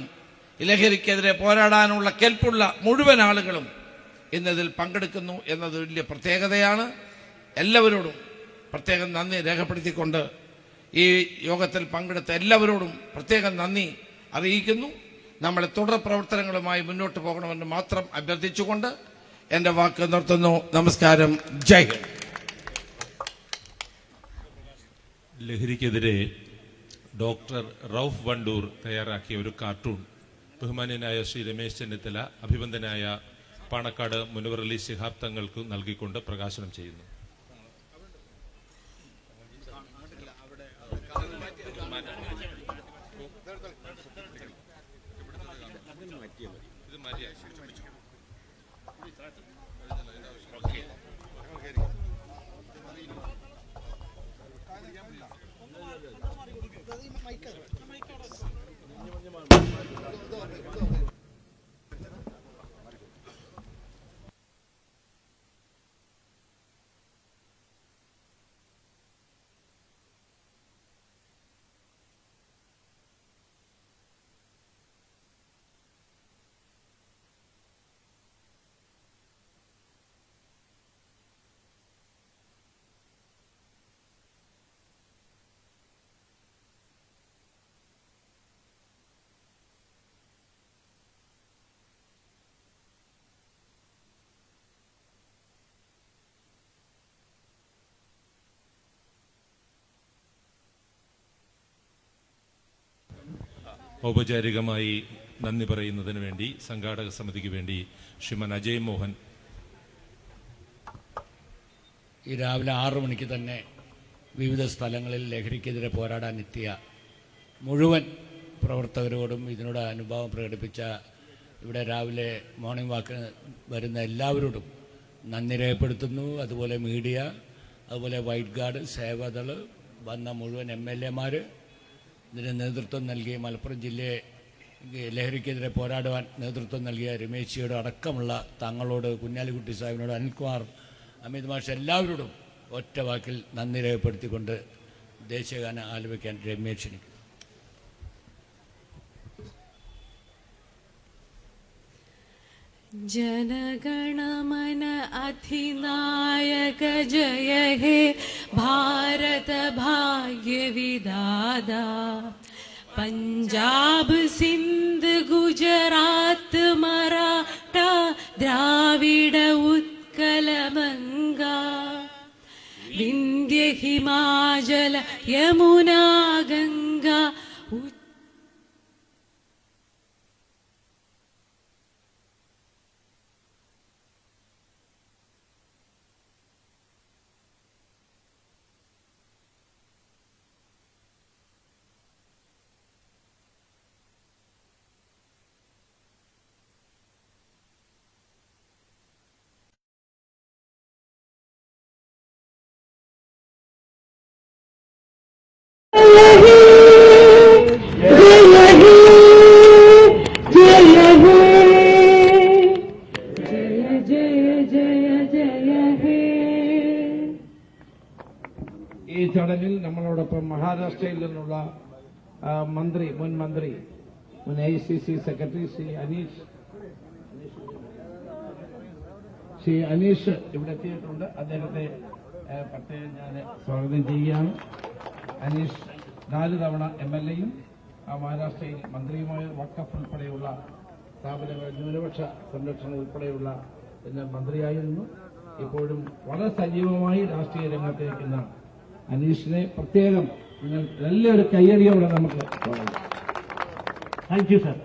ലഹരിക്കെതിരെ പോരാടാനുള്ള കെൽപ്പുള്ള മുഴുവൻ ആളുകളും ഇന്നതിൽ പങ്കെടുക്കുന്നു എന്നത് വലിയ പ്രത്യേകതയാണ്. എല്ലാവരോടും പ്രത്യേകം നന്ദി രേഖപ്പെടുത്തിക്കൊണ്ട് ഈ യോഗത്തിൽ പങ്കെടുത്ത എല്ലാവരോടും പ്രത്യേകം നന്ദി അറിയിക്കുന്നു. നമ്മൾ തുടർ പ്രവർത്തനങ്ങളുമായി മുന്നോട്ട് പോകണമെന്ന് മാത്രം അഭ്യർത്ഥിച്ചുകൊണ്ട് എൻ്റെ വാക്ക് നിർത്തുന്നു. നമസ്കാരം. ജയ് ഹിന്ദ്. ലഹരിക്കെതിരെ ഡോക്ടർ റൌഫ് വണ്ടൂർ തയ്യാറാക്കിയ ഒരു കാർട്ടൂൺ ബഹുമാന്യനായ ശ്രീ രമേശ് ചെന്നിത്തല അഭിവന്ദനായ പാണക്കാട് മുനവർ അലി ശിഹാബ് തങ്ങൾക്ക് നൽകിക്കൊണ്ട് പ്രകാശനം ചെയ്യുന്നു. ഔപചാരികമായി നന്ദി പറയുന്നതിന് വേണ്ടി സംഘാടക സമിതിക്ക് വേണ്ടി ശ്രീമാൻ അജയ് മോഹൻ. ഈ രാവിലെ 6 മണിക്ക് തന്നെ വിവിധ സ്ഥലങ്ങളിൽ ലഹരിക്കെതിരെ പോരാടാനെത്തിയ മുഴുവൻ പ്രവർത്തകരോടും ഇതിനോട് അനുഭാവം പ്രകടിപ്പിച്ച ഇവിടെ രാവിലെ മോർണിംഗ് വാക്കിന് വരുന്ന എല്ലാവരോടും നന്ദി രേഖപ്പെടുത്തുന്നു. അതുപോലെ മീഡിയ, അതുപോലെ വൈറ്റ് ഗാർഡ്, സേവാദൾ, വന്ന മുഴുവൻ MLA-മാർ, ഇതിന് നേതൃത്വം നൽകിയ മലപ്പുറം ജില്ലയെ ലഹരിക്കെതിരെ പോരാടുവാൻ നേതൃത്വം നൽകിയ രമേശിയോട് അടക്കമുള്ള തങ്ങളോട്, കുഞ്ഞാലിക്കുട്ടി സാഹിബിനോട്, അനിൽകുമാർ, അമിത് മാഷ്, എല്ലാവരോടും ഒറ്റ വാക്കിൽ നന്ദി രേഖപ്പെടുത്തിക്കൊണ്ട് ദേശീയഗാനം ആലപിക്കാൻ രമേശ് ക്ഷണിക്കുന്നു. जनगणमन अधिनायक जय हे भारत भाग्य विदाता പഞ്ചാബ് സിന്ധ് ഗുജറാത്ത് മറാഠ ദ്രാവിഡ ഉത്കല ബംഗ വിന്ധ്യ ഹിമാചല യമുന ഗംഗ ഈ ചടങ്ങിൽ നമ്മളോടൊപ്പം മഹാരാഷ്ട്രയിൽ നിന്നുള്ള മുൻ മന്ത്രി മുൻ AICC സെക്രട്ടറി ശ്രീ അനീഷ് ഇവിടെ എത്തിയിട്ടുണ്ട്. അദ്ദേഹത്തെ പ്രത്യേകം ഞാൻ സ്വാഗതം ചെയ്യുകയാണ്. അനീഷ് 4 തവണ MLA-യും മഹാരാഷ്ട്രയിൽ മന്ത്രിയുമായ വഖഫ് ഉൾപ്പെടെയുള്ള സ്ഥാപനങ്ങൾ ന്യൂനപക്ഷ സംരക്ഷണം ഉൾപ്പെടെയുള്ള മന്ത്രിയായിരുന്നു. ഇപ്പോഴും വളരെ സജീവമായി രാഷ്ട്രീയ രംഗത്തേക്കുന്ന അനീഷിനെ പ്രത്യേകം നിങ്ങൾ നല്ലൊരു കയ്യടിയോടെ നമുക്ക് താങ്ക് യു സർ.